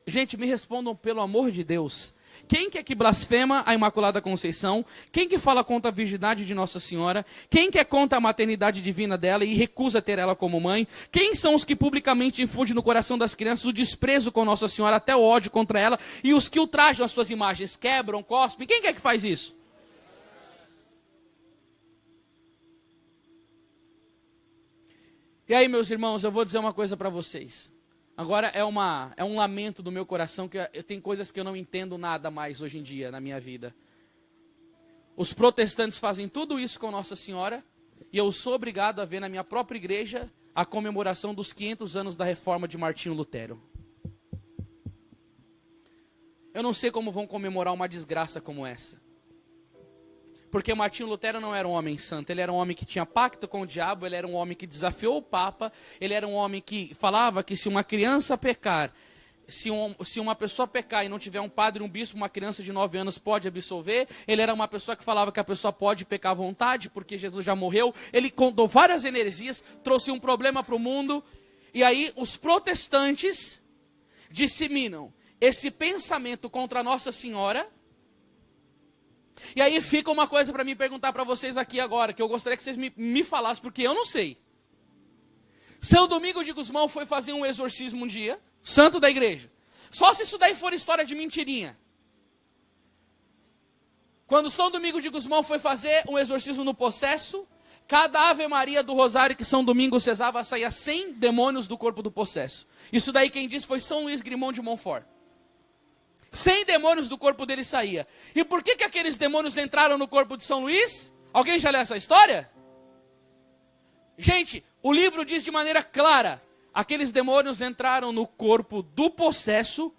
Gente, me respondam pelo amor de Deus. Quem que é que blasfema a Imaculada Conceição? Quem que fala contra a virgindade de Nossa Senhora? Quem que é contra a maternidade divina dela e recusa ter ela como mãe? Quem são os que publicamente infundem no coração das crianças o desprezo com Nossa Senhora, até o ódio contra ela? E os que ultrajam as suas imagens, quebram, cospem? Quem que é que faz isso? E aí, meus irmãos, eu vou dizer uma coisa para vocês. Agora é um lamento do meu coração, que tem coisas que eu não entendo nada mais hoje em dia na minha vida. Os protestantes fazem tudo isso com Nossa Senhora, e eu sou obrigado a ver na minha própria igreja a comemoração dos 500 anos da reforma de Martinho Lutero. Eu não sei como vão comemorar uma desgraça como essa. Porque Martinho Lutero não era um homem santo, ele era um homem que tinha pacto com o diabo, ele era um homem que desafiou o Papa, ele era um homem que falava que se uma criança pecar, se uma pessoa pecar e não tiver um padre, um bispo, uma criança de 9 anos pode absolver. Ele era uma pessoa que falava que a pessoa pode pecar à vontade, porque Jesus já morreu. Ele contou várias heresias, trouxe um problema para o mundo. E aí os protestantes disseminam esse pensamento contra Nossa Senhora. E aí fica uma coisa para mim perguntar para vocês aqui agora, que eu gostaria que vocês me falassem, porque eu não sei. São Domingos de Gusmão foi fazer um exorcismo um dia, santo da igreja. Só se isso daí for história de mentirinha. Quando São Domingos de Gusmão foi fazer um exorcismo no possesso, cada Ave Maria do Rosário que São Domingos rezava saía 100 demônios do corpo do possesso. Isso daí quem disse foi São Luís Grimond de Montfort. 100 demônios do corpo dele saía. E por que aqueles demônios entraram no corpo de São Luís? Alguém já leu essa história? Gente, o livro diz de maneira clara, aqueles demônios entraram no corpo do possesso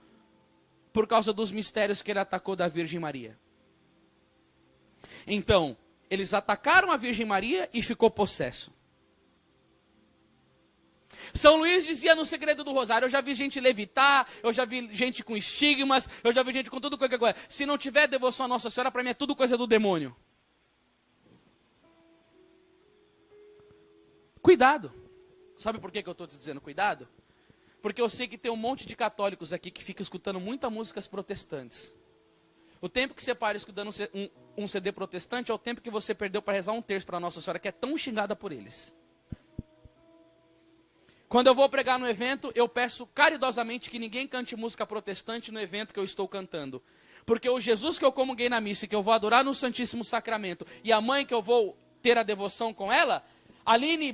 por causa dos mistérios que ele atacou da Virgem Maria. Então, eles atacaram a Virgem Maria e ficou possesso. São Luís dizia no segredo do rosário, eu já vi gente levitar, eu já vi gente com estigmas, eu já vi gente com tudo qualquer coisa. Se não tiver devoção à Nossa Senhora, para mim é tudo coisa do demônio. Cuidado. Sabe por que eu estou te dizendo cuidado? Porque eu sei que tem um monte de católicos aqui que fica escutando muitas músicas protestantes. O tempo que você para escutando um CD protestante é o tempo que você perdeu para rezar um terço para Nossa Senhora, que é tão xingada por eles. Quando eu vou pregar no evento, eu peço caridosamente que ninguém cante música protestante no evento que eu estou cantando. Porque o Jesus que eu comunguei na missa e que eu vou adorar no Santíssimo Sacramento, e a mãe que eu vou ter a devoção com ela, Aline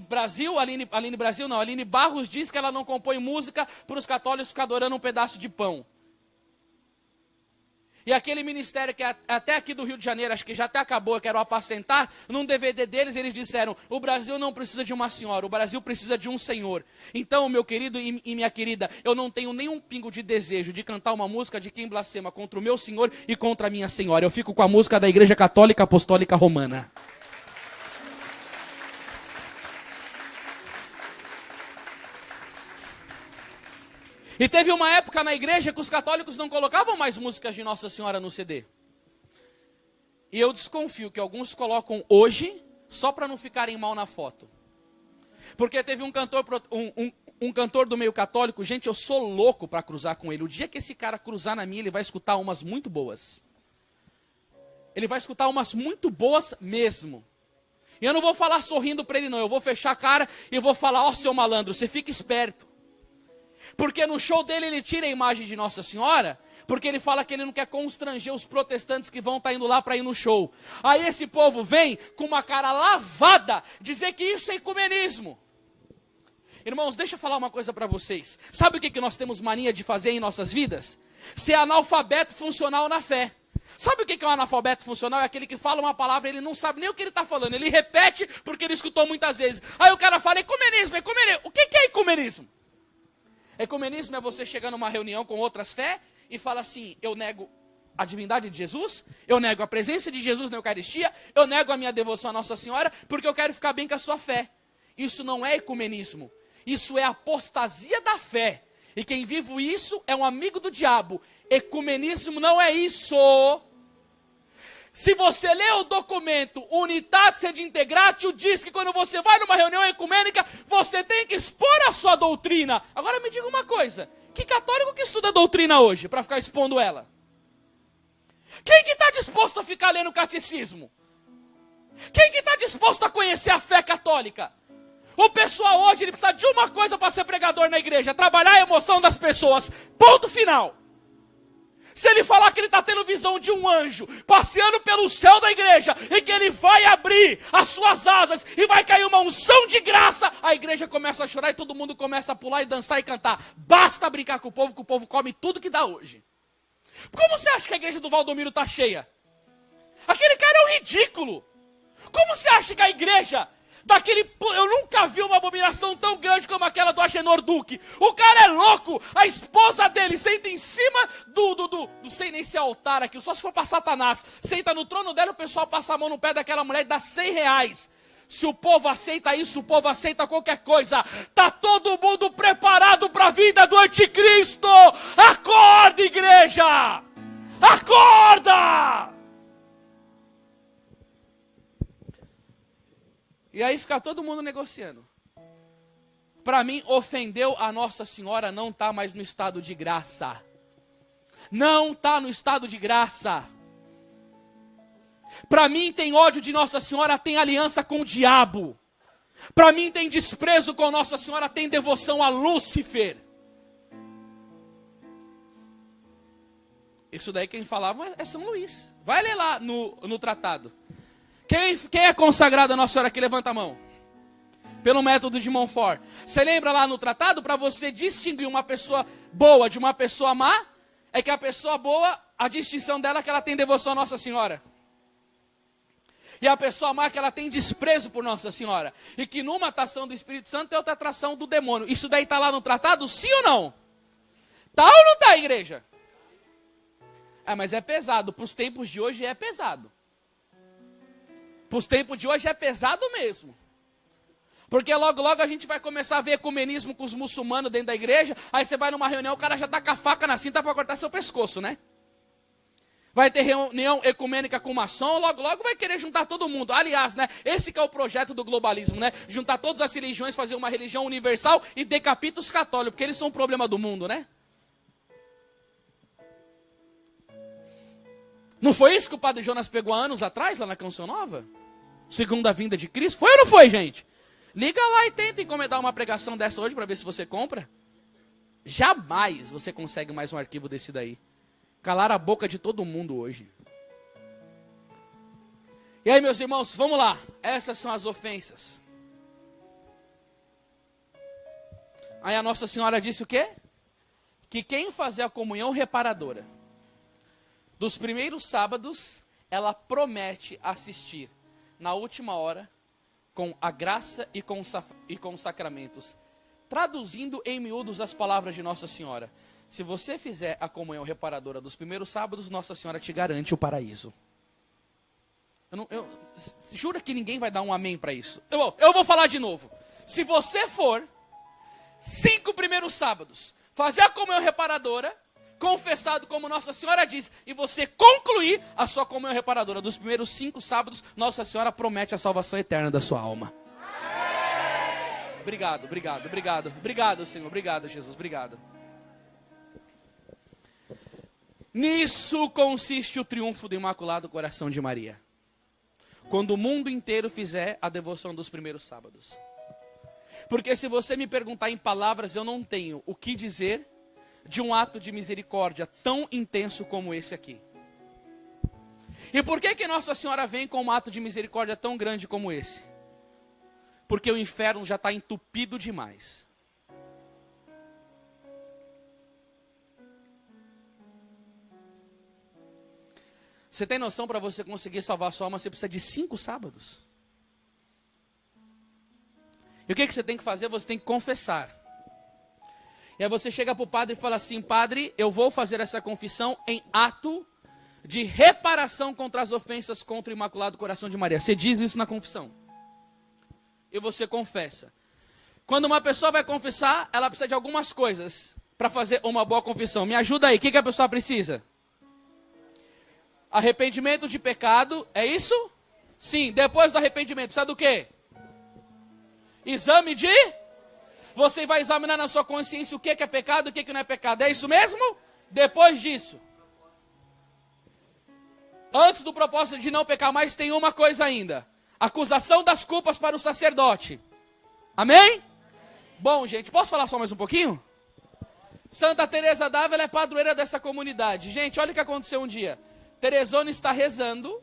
Barros diz que ela não compõe música para os católicos ficar adorando um pedaço de pão. E aquele ministério que até aqui do Rio de Janeiro, acho que já até acabou, que era o Apacentar, num DVD deles eles disseram, o Brasil não precisa de uma senhora, o Brasil precisa de um senhor. Então, meu querido e minha querida, eu não tenho nenhum pingo de desejo de cantar uma música de quem blasfema contra o meu senhor e contra a minha senhora. Eu fico com a música da Igreja Católica Apostólica Romana. E teve uma época na igreja que os católicos não colocavam mais músicas de Nossa Senhora no CD. E eu desconfio que alguns colocam hoje, só para não ficarem mal na foto. Porque teve um cantor do meio católico, gente, eu sou louco para cruzar com ele. O dia que esse cara cruzar na minha, ele vai escutar umas muito boas. Ele vai escutar umas muito boas mesmo. E eu não vou falar sorrindo para ele não, eu vou fechar a cara e vou falar, ó seu malandro, você fica esperto. Porque no show dele ele tira a imagem de Nossa Senhora, porque ele fala que ele não quer constranger os protestantes que vão estar indo lá para ir no show. Aí esse povo vem com uma cara lavada dizer que isso é ecumenismo. Irmãos, deixa eu falar uma coisa para vocês. Sabe o que nós temos mania de fazer em nossas vidas? Ser analfabeto funcional na fé. Sabe o que é um analfabeto funcional? É aquele que fala uma palavra e ele não sabe nem o que ele está falando. Ele repete porque ele escutou muitas vezes. Aí o cara fala, ecumenismo, ecumenismo. O que é ecumenismo? Ecumenismo é você chegar numa reunião com outras fé e falar assim, eu nego a divindade de Jesus, eu nego a presença de Jesus na Eucaristia, eu nego a minha devoção à Nossa Senhora, porque eu quero ficar bem com a sua fé. Isso não é ecumenismo, isso é apostasia da fé. E quem vive isso é um amigo do diabo. Ecumenismo não é isso. Se você lê o documento Unitatis et Integratio, diz que quando você vai numa reunião ecumênica, você tem que expor a sua doutrina. Agora me diga uma coisa, que católico que estuda doutrina hoje, para ficar expondo ela? Quem que está disposto a ficar lendo catecismo? Quem que está disposto a conhecer a fé católica? O pessoal hoje ele precisa de uma coisa para ser pregador na igreja, trabalhar a emoção das pessoas, ponto final. Se ele falar que ele está tendo visão de um anjo passeando pelo céu da igreja e que ele vai abrir as suas asas e vai cair uma unção de graça, a igreja começa a chorar e todo mundo começa a pular e dançar e cantar. Basta brincar com o povo, que o povo come tudo que dá hoje. Como você acha que a igreja do Valdomiro está cheia? Aquele cara é um ridículo. Como você acha que a igreja daquele... Eu nunca vi uma abominação tão grande como aquela do Agenor Duque. O cara é louco. A esposa dele senta em cima não sei nem se é altar aquilo, só se for para Satanás. Senta no trono dela, o pessoal passa a mão no pé daquela mulher e dá R$100. Se o povo aceita isso, o povo aceita qualquer coisa. Tá todo mundo preparado preparado para a vida do anticristo. Acorda, igreja! Acorda! E aí fica todo mundo negociando. Para mim, ofendeu a Nossa Senhora, não está mais no estado de graça. Não está no estado de graça. Para mim tem ódio de Nossa Senhora, tem aliança com o diabo. Para mim tem desprezo com Nossa Senhora, tem devoção a Lúcifer. Isso daí quem falava é São Luís. Vai ler lá no tratado. Quem é consagrado a Nossa Senhora aqui? Levanta a mão. Pelo método de Montfort. Você lembra lá no tratado? Para você distinguir uma pessoa boa de uma pessoa má, é que a pessoa boa, a distinção dela é que ela tem devoção a Nossa Senhora. E a pessoa má é que ela tem desprezo por Nossa Senhora. E que numa atração do Espírito Santo tem outra atração do demônio. Isso daí está lá no tratado? Sim ou não? Tá ou não tá, igreja? Mas é pesado. Para os tempos de hoje é pesado. Para os tempos de hoje é pesado mesmo. Porque logo, logo a gente vai começar a ver ecumenismo com os muçulmanos dentro da igreja. Aí você vai numa reunião, o cara já tá com a faca na cinta para cortar seu pescoço, né? Vai ter reunião ecumênica com maçom, logo, logo vai querer juntar todo mundo. Aliás, né? Esse que é o projeto do globalismo, né? Juntar todas as religiões, fazer uma religião universal e decapita os católicos, porque eles são o problema do mundo, né? Não foi isso que o padre Jonas pegou há anos atrás, lá na Canção Nova? Segunda vinda de Cristo? Foi ou não foi, gente? Liga lá e tenta encomendar uma pregação dessa hoje para ver se você compra. Jamais você consegue mais um arquivo desse daí. Calar a boca de todo mundo hoje. E aí, meus irmãos, vamos lá. Essas são as ofensas. Aí a Nossa Senhora disse o quê? Que quem fazer a comunhão reparadora dos primeiros sábados, ela promete assistir na última hora com a graça e com os sacramentos. Traduzindo em miúdos as palavras de Nossa Senhora. Se você fizer a comunhão reparadora dos primeiros sábados, Nossa Senhora te garante o paraíso. Jura que ninguém vai dar um amém para isso? Eu vou falar de novo. Se você for 5 primeiros sábados, fazer a comunhão reparadora, confessado como Nossa Senhora diz, e você concluir a sua comunhão reparadora dos primeiros 5 sábados, Nossa Senhora promete a salvação eterna da sua alma. Obrigado, obrigado, obrigado. Obrigado, Senhor. Obrigado, Jesus. Obrigado. Nisso consiste o triunfo do Imaculado Coração de Maria. Quando o mundo inteiro fizer a devoção dos primeiros sábados. Porque se você me perguntar em palavras, eu não tenho o que dizer de um ato de misericórdia tão intenso como esse aqui. E por que Nossa Senhora vem com um ato de misericórdia tão grande como esse? Porque o inferno já está entupido demais. Você tem noção, para você conseguir salvar a sua alma, você precisa de 5 sábados. E o que você tem que fazer? Você tem que confessar. E aí você chega para o padre e fala assim: padre, eu vou fazer essa confissão em ato de reparação contra as ofensas contra o Imaculado Coração de Maria. Você diz isso na confissão. E você confessa. Quando uma pessoa vai confessar, ela precisa de algumas coisas para fazer uma boa confissão. Me ajuda aí, o que a pessoa precisa? Arrependimento de pecado, é isso? Sim, depois do arrependimento, precisa do quê? Exame de? Você vai examinar na sua consciência o que é pecado e o que não é pecado, é isso mesmo? Depois disso, antes do propósito de não pecar mais, tem uma coisa ainda. Acusação das culpas para o sacerdote. Amém? Bom, gente, posso falar só mais um pouquinho? Santa Teresa d'Ávila é padroeira dessa comunidade. Gente, olha o que aconteceu um dia. Teresona está rezando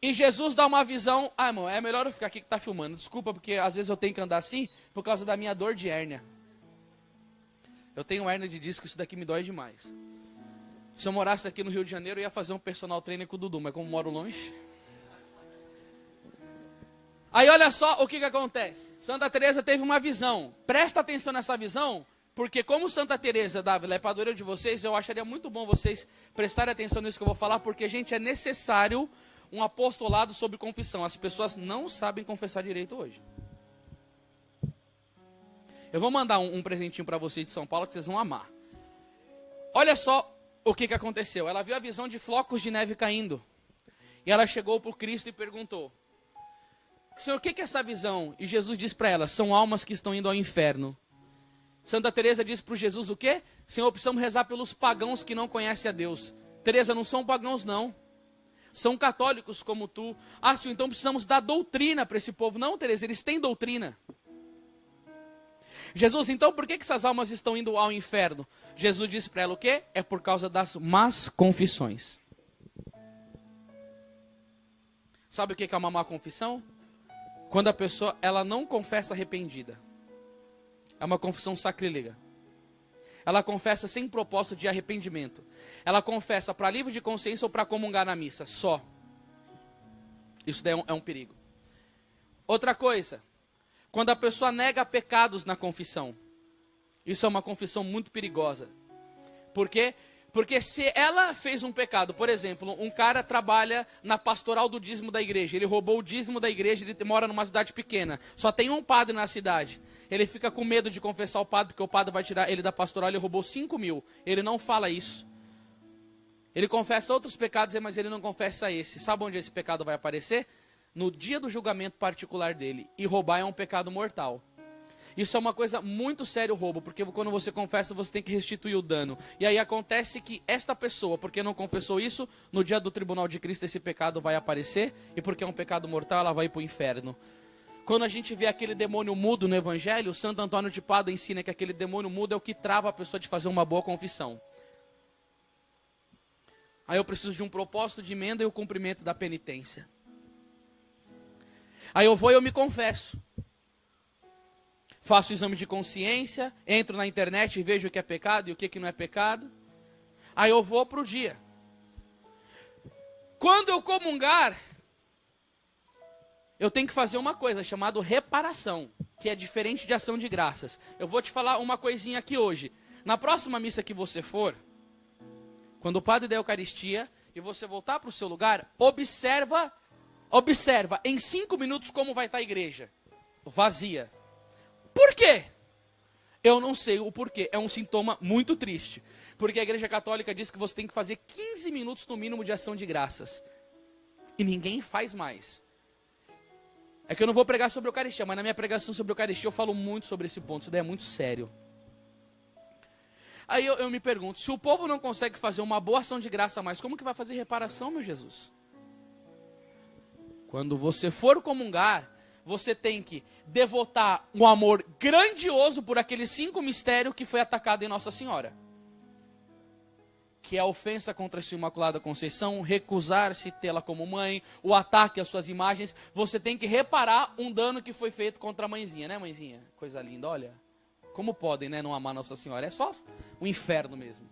e Jesus dá uma visão. Ah, irmão, é melhor eu ficar aqui que está filmando. Desculpa, porque às vezes eu tenho que andar assim por causa da minha dor de hérnia. Eu tenho hérnia de disco, isso daqui me dói demais. Se eu morasse aqui no Rio de Janeiro, eu ia fazer um personal trainer com o Dudu, mas como moro longe... Aí olha só o que acontece. Santa Teresa teve uma visão. Presta atenção nessa visão, porque como Santa Teresa d'Ávila é padroeira de vocês, eu acharia muito bom vocês prestarem atenção nisso que eu vou falar, porque, gente, é necessário um apostolado sobre confissão. As pessoas não sabem confessar direito hoje. Eu vou mandar um presentinho para vocês de São Paulo que vocês vão amar. Olha só o que aconteceu. Ela viu a visão de flocos de neve caindo. E ela chegou para o Cristo e perguntou: Senhor, o que é essa visão? E Jesus disse para ela: são almas que estão indo ao inferno. Santa Teresa disse para Jesus o quê? Senhor, precisamos rezar pelos pagãos que não conhecem a Deus. Teresa, não são pagãos não. São católicos como tu. Ah, senhor, então precisamos dar doutrina para esse povo. Não, Teresa, eles têm doutrina. Jesus, então por que essas almas estão indo ao inferno? Jesus disse para ela o quê? É por causa das más confissões. Sabe o que é uma má confissão? Quando a pessoa ela não confessa arrependida. É uma confissão sacrílega. Ela confessa sem propósito de arrependimento. Ela confessa para alívio de consciência ou para comungar na missa, só. Isso daí é um perigo. Outra coisa, quando a pessoa nega pecados na confissão. Isso é uma confissão muito perigosa. Por quê? Porque se ela fez um pecado, por exemplo, um cara trabalha na pastoral do dízimo da igreja, ele roubou o dízimo da igreja, ele mora numa cidade pequena, só tem um padre na cidade, ele fica com medo de confessar o padre, porque o padre vai tirar ele da pastoral, ele roubou 5 mil, ele não fala isso. Ele confessa outros pecados, mas ele não confessa esse. Sabe onde esse pecado vai aparecer? No dia do julgamento particular dele, e roubar é um pecado mortal. Isso é uma coisa muito séria, o roubo, porque quando você confessa, você tem que restituir o dano. E aí acontece que esta pessoa, porque não confessou isso, no dia do tribunal de Cristo esse pecado vai aparecer, e porque é um pecado mortal, ela vai para o inferno. Quando a gente vê aquele demônio mudo no Evangelho, Santo Antônio de Pádua ensina que aquele demônio mudo é o que trava a pessoa de fazer uma boa confissão. Aí eu preciso de um propósito de emenda e o cumprimento da penitência. Aí eu vou e eu me confesso. Faço o exame de consciência, entro na internet e vejo o que é pecado e o que não é pecado. Aí eu vou para o dia. Quando eu comungar, eu tenho que fazer uma coisa chamada reparação, que é diferente de ação de graças. Eu vou te falar uma coisinha aqui hoje. Na próxima missa que você for, quando o padre der a Eucaristia e você voltar para o seu lugar, observa em 5 minutos como vai estar a igreja. Vazia. Por quê? Eu não sei o porquê. É um sintoma muito triste. Porque a Igreja Católica diz que você tem que fazer 15 minutos no mínimo de ação de graças. E ninguém faz mais. É que eu não vou pregar sobre a Eucaristia, mas na minha pregação sobre a Eucaristia eu falo muito sobre esse ponto. Isso daí é muito sério. Aí eu me pergunto, se o povo não consegue fazer uma boa ação de graça mais, como que vai fazer reparação, meu Jesus? Quando você for comungar, você tem que devotar um amor grandioso por aqueles 5 mistérios que foi atacado em Nossa Senhora. Que é a ofensa contra a sua Imaculada Conceição, recusar-se tê-la como mãe, o ataque às suas imagens. Você tem que reparar um dano que foi feito contra a mãezinha, né, mãezinha? Coisa linda, olha. Como podem, né, não amar Nossa Senhora? É só o inferno mesmo.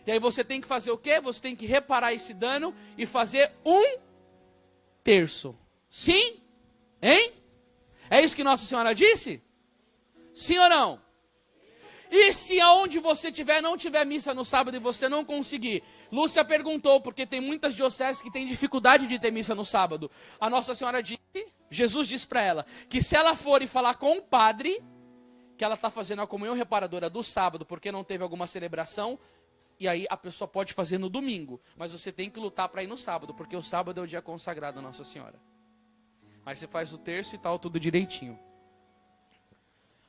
E aí você tem que fazer o quê? Você tem que reparar esse dano e fazer 1/3. Sim? Hein? É isso que Nossa Senhora disse? Sim ou não? E se aonde você estiver, não tiver missa no sábado e você não conseguir? Lúcia perguntou, porque tem muitas dioceses que têm dificuldade de ter missa no sábado. A Nossa Senhora disse, Jesus disse para ela, que se ela for e falar com o padre, que ela está fazendo a comunhão reparadora do sábado, porque não teve alguma celebração, e aí a pessoa pode fazer no domingo. Mas você tem que lutar para ir no sábado, porque o sábado é o dia consagrado a Nossa Senhora. Aí você faz o terço e tal, tudo direitinho.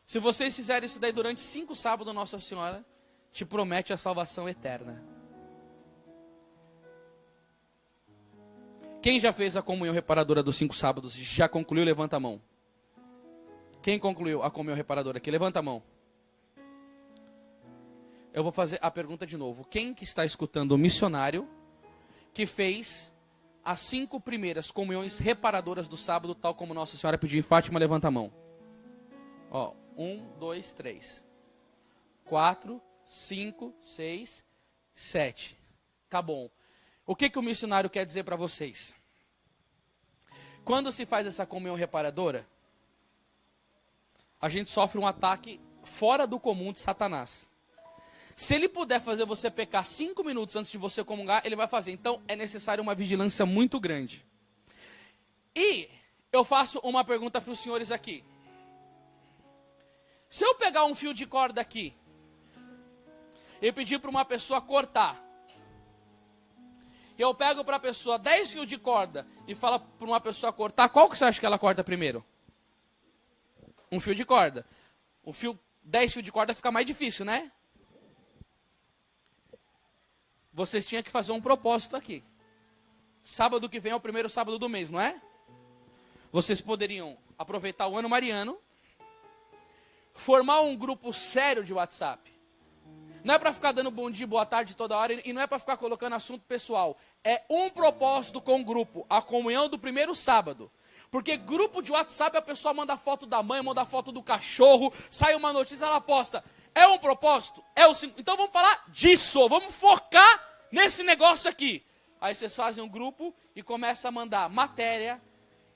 Se vocês fizerem isso daí durante 5 sábados, Nossa Senhora te promete a salvação eterna. Quem já fez a comunhão reparadora dos 5 sábados? Já concluiu? Levanta a mão. Quem concluiu a comunhão reparadora aqui? Levanta a mão. Eu vou fazer a pergunta de novo. Quem que está escutando o missionário que fez as 5 primeiras comunhões reparadoras do sábado, tal como Nossa Senhora pediu em Fátima? Levanta a mão. Ó, 1, 2, 3, 4, 5, 6, 7. Tá bom. O que o missionário quer dizer para vocês? Quando se faz essa comunhão reparadora, a gente sofre um ataque fora do comum de Satanás. Se ele puder fazer você pecar 5 minutos antes de você comungar, ele vai fazer. Então, é necessário uma vigilância muito grande. E eu faço uma pergunta para os senhores aqui. Se eu pegar um fio de corda aqui e pedir para uma pessoa cortar, eu pego para a pessoa 10 fios de corda e falo para uma pessoa cortar, qual que você acha que ela corta primeiro? Um fio de corda. 10 fios de corda fica mais difícil, né? Vocês tinham que fazer um propósito aqui. Sábado que vem é o primeiro sábado do mês, não é? Vocês poderiam aproveitar o ano mariano, formar um grupo sério de WhatsApp. Não é para ficar dando bom dia, boa tarde toda hora, e não é para ficar colocando assunto pessoal. É um propósito com o grupo, a comunhão do primeiro sábado. Porque grupo de WhatsApp, a pessoa manda foto da mãe, manda foto do cachorro, sai uma notícia, ela posta. É um propósito? Então vamos falar disso, vamos focar nesse negócio aqui. Aí vocês fazem um grupo e começam a mandar matéria,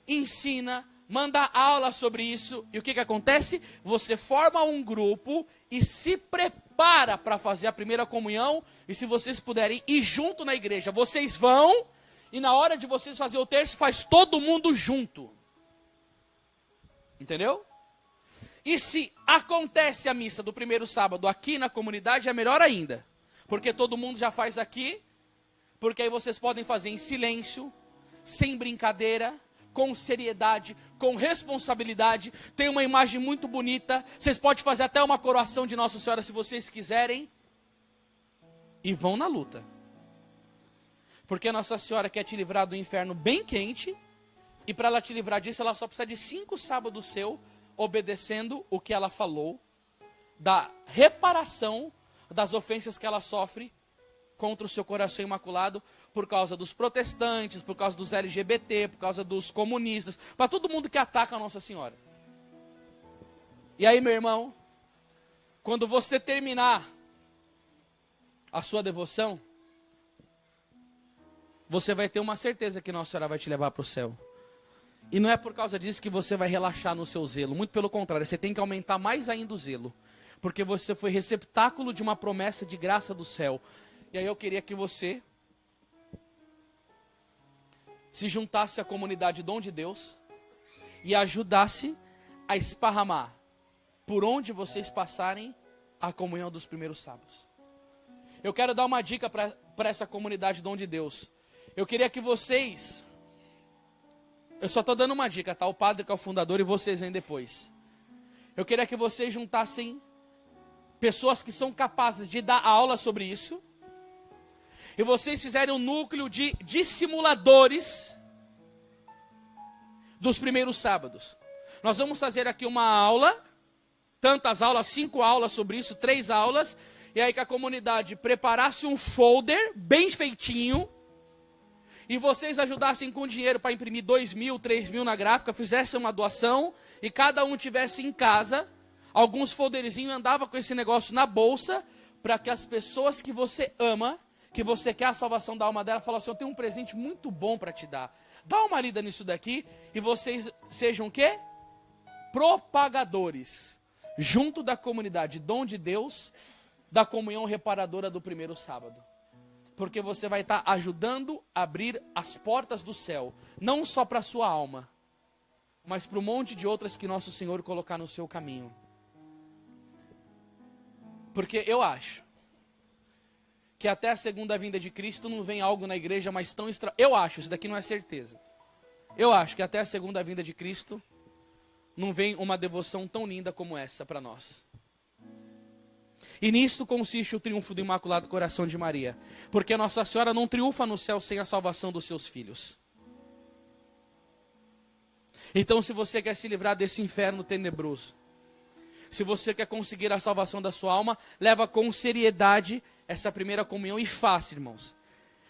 ensina, manda aula sobre isso. E o que acontece? Você forma um grupo e se prepara para fazer a primeira comunhão. E se vocês puderem ir junto na igreja, vocês vão. E na hora de vocês fazer o terço, faz todo mundo junto. Entendeu? E se acontece a missa do primeiro sábado aqui na comunidade, é melhor ainda. Porque todo mundo já faz aqui. Porque aí vocês podem fazer em silêncio, sem brincadeira, com seriedade, com responsabilidade. Tem uma imagem muito bonita. Vocês podem fazer até uma coroação de Nossa Senhora se vocês quiserem. E vão na luta. Porque Nossa Senhora quer te livrar do inferno bem quente. E para ela te livrar disso, ela só precisa de 5 sábados seu, obedecendo o que ela falou, da reparação das ofensas que ela sofre contra o seu coração imaculado, por causa dos protestantes, por causa dos LGBT, por causa dos comunistas, para todo mundo que ataca a Nossa Senhora. E aí, meu irmão, quando você terminar a sua devoção, você vai ter uma certeza que Nossa Senhora vai te levar para o céu. E não é por causa disso que você vai relaxar no seu zelo. Muito pelo contrário, você tem que aumentar mais ainda o zelo. Porque você foi receptáculo de uma promessa de graça do céu. E aí eu queria que você se juntasse à comunidade Dom de Deus e ajudasse a esparramar por onde vocês passarem a comunhão dos primeiros sábados. Eu quero dar uma dica para essa comunidade Dom de Deus. Eu queria que vocês... Eu só estou dando uma dica, tá? O padre que é o fundador e vocês vêm depois. Eu queria que vocês juntassem pessoas que são capazes de dar aula sobre isso. E vocês fizerem um núcleo de dissimuladores dos primeiros sábados. Nós vamos fazer aqui uma aula, tantas aulas, 5 aulas sobre isso, 3 aulas. E aí que a comunidade preparasse um folder bem feitinho. E vocês ajudassem com dinheiro para imprimir 2.000, 3.000 na gráfica, fizessem uma doação e cada um tivesse em casa alguns folderzinhos, andava com esse negócio na bolsa, para que as pessoas que você ama, que você quer a salvação da alma dela, falam assim, eu tenho um presente muito bom para te dar. Dá uma lida nisso daqui e vocês sejam o quê? Propagadores, junto da comunidade Dom de Deus, da comunhão reparadora do primeiro sábado. Porque você vai estar ajudando a abrir as portas do céu. Não só para a sua alma, mas para um monte de outras que Nosso Senhor colocar no seu caminho. Porque eu acho que até a segunda vinda de Cristo não vem algo na igreja mais tão Eu acho, isso daqui não é certeza. Eu acho que até a segunda vinda de Cristo não vem uma devoção tão linda como essa para nós. E nisto consiste o triunfo do Imaculado Coração de Maria. Porque Nossa Senhora não triunfa no céu sem a salvação dos seus filhos. Então, se você quer se livrar desse inferno tenebroso, se você quer conseguir a salvação da sua alma, leva com seriedade essa primeira comunhão e faça, irmãos.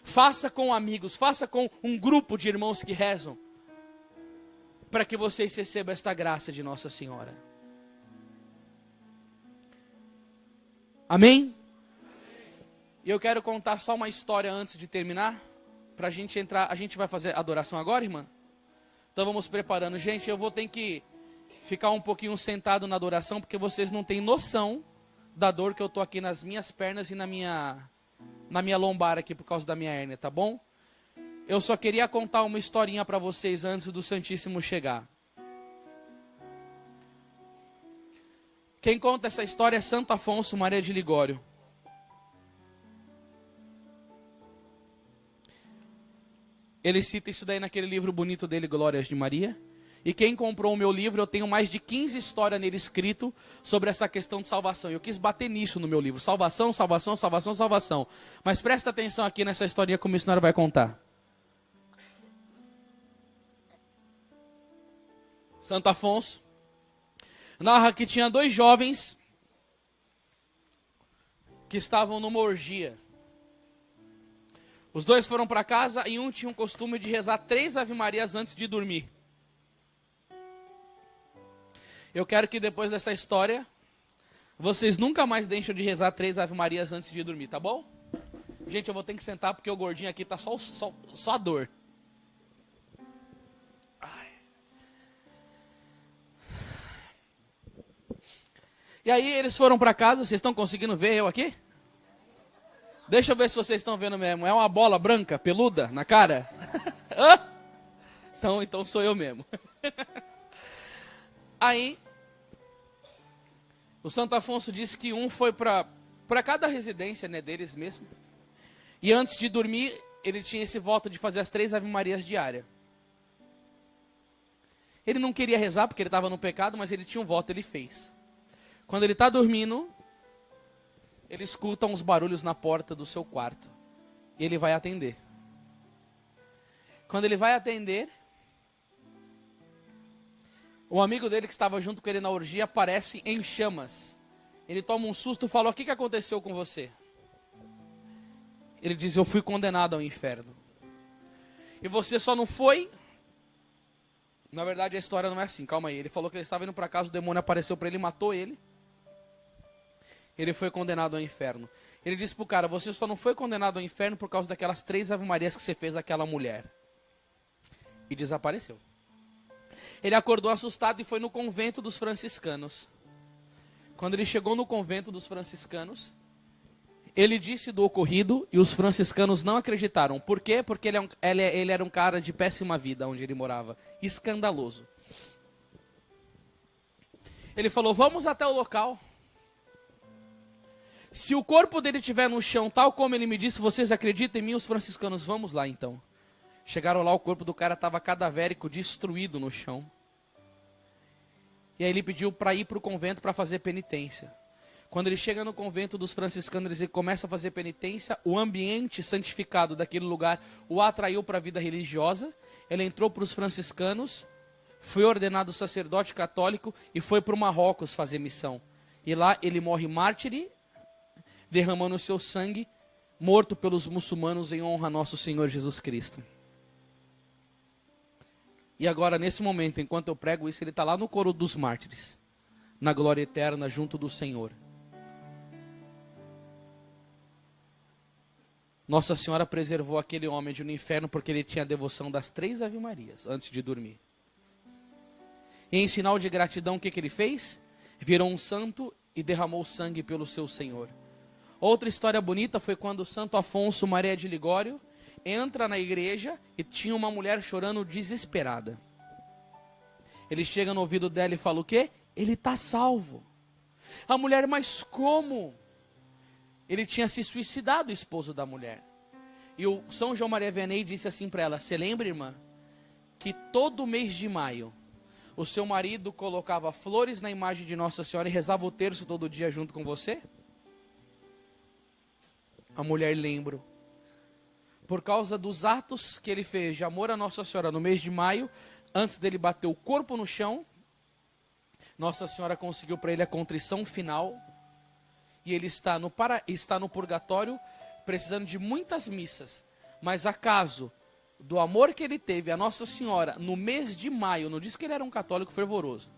Faça com amigos, faça com um grupo de irmãos que rezam, para que vocês recebam esta graça de Nossa Senhora. Amém? E eu quero contar só uma história antes de terminar, para a gente entrar. A gente vai fazer adoração agora, irmã? Então vamos preparando. Gente, eu vou ter que ficar um pouquinho sentado na adoração, porque vocês não têm noção da dor que eu tô aqui nas minhas pernas e na minha lombar aqui por causa da minha hérnia, tá bom? Eu só queria contar uma historinha para vocês antes do Santíssimo chegar. Quem conta essa história é Santo Afonso Maria de Ligório. Ele cita isso daí naquele livro bonito dele, Glórias de Maria. E quem comprou o meu livro, eu tenho mais de 15 histórias nele escrito sobre essa questão de salvação. Eu quis bater nisso no meu livro. Salvação, salvação, salvação, salvação. Mas presta atenção aqui nessa historinha que o missionário vai contar. Santo Afonso narra que tinha 2 jovens que estavam numa orgia. Os 2 foram para casa e um tinha o costume de rezar 3 Ave-Marias antes de dormir. Eu quero que depois dessa história, vocês nunca mais deixem de rezar 3 Ave-Marias antes de dormir, tá bom? Gente, eu vou ter que sentar porque o gordinho aqui tá só a dor. Ai. E aí eles foram para casa, vocês estão conseguindo ver eu aqui? Deixa eu ver se vocês estão vendo mesmo. É uma bola branca, peluda, na cara? Então sou eu mesmo. Aí, o Santo Afonso disse que um foi para cada residência, né, deles mesmo. E antes de dormir, ele tinha esse voto de fazer as 3 Ave-Marias diárias. Ele não queria rezar porque ele estava no pecado, mas ele tinha um voto, ele fez. Quando ele está dormindo, ele escuta uns barulhos na porta do seu quarto. E ele vai atender. Quando ele vai atender, o amigo dele que estava junto com ele na orgia aparece em chamas. Ele toma um susto e fala: o que aconteceu com você? Ele diz: eu fui condenado ao inferno. E você só não foi... Na verdade a história não é assim, calma aí. Ele falou que ele estava indo para casa, o demônio apareceu para ele e matou ele. Ele foi condenado ao inferno. Ele disse pro cara: você só não foi condenado ao inferno por causa daquelas 3 Ave-Marias que você fez àquela mulher. E desapareceu. Ele acordou assustado e foi no convento dos franciscanos. Quando ele chegou no convento dos franciscanos, ele disse do ocorrido e os franciscanos não acreditaram. Por quê? Porque ele era um cara de péssima vida onde ele morava. Escandaloso. Ele falou: vamos até o local. Se o corpo dele estiver no chão, tal como ele me disse, vocês acreditam em mim? Os franciscanos: vamos lá então. Chegaram lá, o corpo do cara estava cadavérico, destruído no chão. E aí ele pediu para ir para o convento para fazer penitência. Quando ele chega no convento dos franciscanos, ele começa a fazer penitência. O ambiente santificado daquele lugar o atraiu para a vida religiosa. Ele entrou para os franciscanos, foi ordenado sacerdote católico e foi para o Marrocos fazer missão. E lá ele morre mártir, derramando o seu sangue, morto pelos muçulmanos em honra a nosso Senhor Jesus Cristo. E agora, nesse momento, enquanto eu prego isso, ele está lá no coro dos mártires, na glória eterna, junto do Senhor. Nossa Senhora preservou aquele homem de no inferno porque ele tinha a devoção das 3 Ave-Marias antes de dormir. E em sinal de gratidão, o que ele fez? Virou um santo e derramou sangue pelo seu Senhor. Outra história bonita foi quando Santo Afonso Maria de Ligório entra na igreja e tinha uma mulher chorando desesperada. Ele chega no ouvido dela e fala o quê? Ele está salvo. A mulher: mas como? Ele tinha se suicidado, o esposo da mulher. E o São João Maria Vianney disse assim para ela: você lembra, irmã, que todo mês de maio o seu marido colocava flores na imagem de Nossa Senhora e rezava o terço todo dia junto com você? A mulher: lembro. Por causa dos atos que ele fez de amor a Nossa Senhora no mês de maio, antes dele bater o corpo no chão, Nossa Senhora conseguiu para ele a contrição final. E ele está no purgatório, precisando de muitas missas. Mas acaso do amor que ele teve a Nossa Senhora no mês de maio, não diz que ele era um católico fervoroso,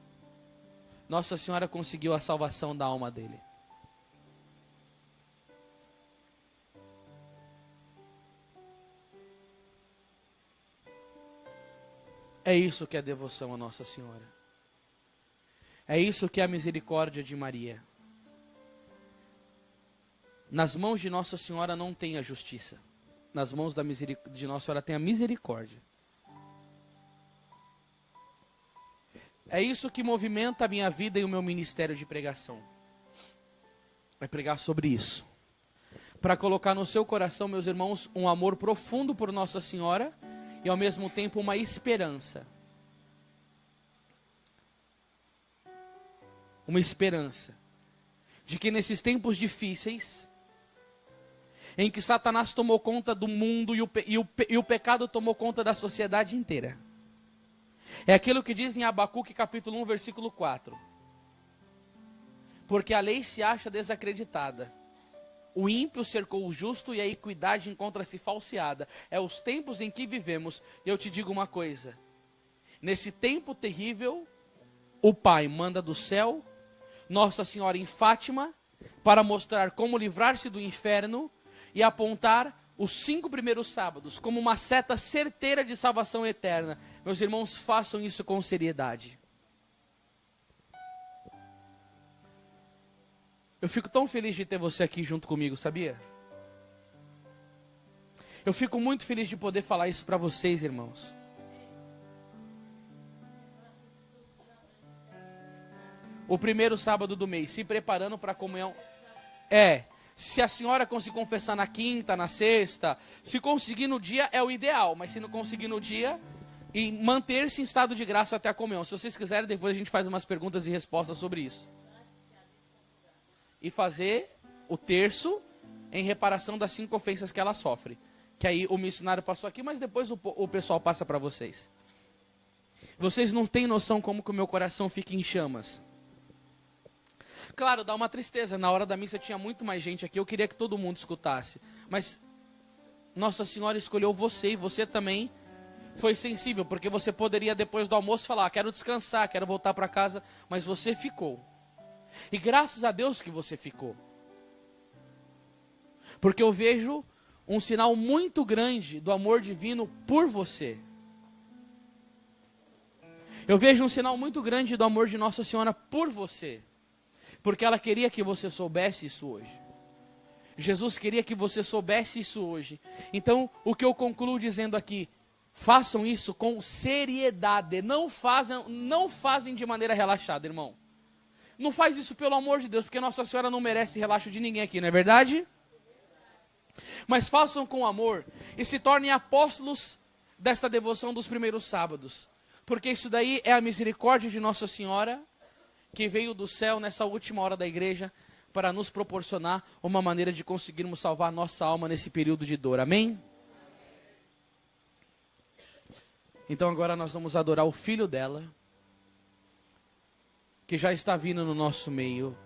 Nossa Senhora conseguiu a salvação da alma dele. É isso que é devoção a Nossa Senhora. É isso que é a misericórdia de Maria. Nas mãos de Nossa Senhora não tem a justiça. Nas mãos de Nossa Senhora tem a misericórdia. É isso que movimenta a minha vida e o meu ministério de pregação. É pregar sobre isso. Para colocar no seu coração, meus irmãos, um amor profundo por Nossa Senhora e ao mesmo tempo uma esperança. Uma esperança de que nesses tempos difíceis, em que Satanás tomou conta do mundo e o pecado tomou conta da sociedade inteira. É aquilo que diz em Abacuque capítulo 1, versículo 4. Porque a lei se acha desacreditada. O ímpio cercou o justo e a equidade encontra-se falseada. É os tempos em que vivemos. E eu te digo uma coisa. Nesse tempo terrível, o Pai manda do céu Nossa Senhora em Fátima para mostrar como livrar-se do inferno e apontar os 5 primeiros sábados como uma seta certeira de salvação eterna. Meus irmãos, façam isso com seriedade. Eu fico tão feliz de ter você aqui junto comigo, sabia? Eu fico muito feliz de poder falar isso para vocês, irmãos. O primeiro sábado do mês, se preparando para a comunhão. Se a senhora conseguir confessar na quinta, na sexta, se conseguir no dia é o ideal, mas se não conseguir no dia, e manter-se em estado de graça até a comunhão. Se vocês quiserem, depois a gente faz umas perguntas e respostas sobre isso. E fazer o terço em reparação das 5 ofensas que ela sofre. Que aí o missionário passou aqui, mas depois o pessoal passa para vocês. Vocês não têm noção como que o meu coração fica em chamas. Claro, dá uma tristeza. Na hora da missa tinha muito mais gente aqui. Eu queria que todo mundo escutasse. Mas Nossa Senhora escolheu você e você também foi sensível. Porque você poderia depois do almoço falar, quero descansar, quero voltar para casa. Mas você ficou. E graças a Deus que você ficou. Porque eu vejo um sinal muito grande do amor divino por você. Eu vejo um sinal muito grande do amor de Nossa Senhora por você. Porque ela queria que você soubesse isso hoje. Jesus queria que você soubesse isso hoje. Então, o que eu concluo dizendo aqui, façam isso com seriedade. Não fazem de maneira relaxada, irmão. Não faz isso pelo amor de Deus, porque Nossa Senhora não merece relaxo de ninguém aqui, não é verdade? Mas façam com amor e se tornem apóstolos desta devoção dos primeiros sábados. Porque isso daí é a misericórdia de Nossa Senhora, que veio do céu nessa última hora da igreja, para nos proporcionar uma maneira de conseguirmos salvar nossa alma nesse período de dor. Amém? Então agora nós vamos adorar o Filho dela, que já está vindo no nosso meio.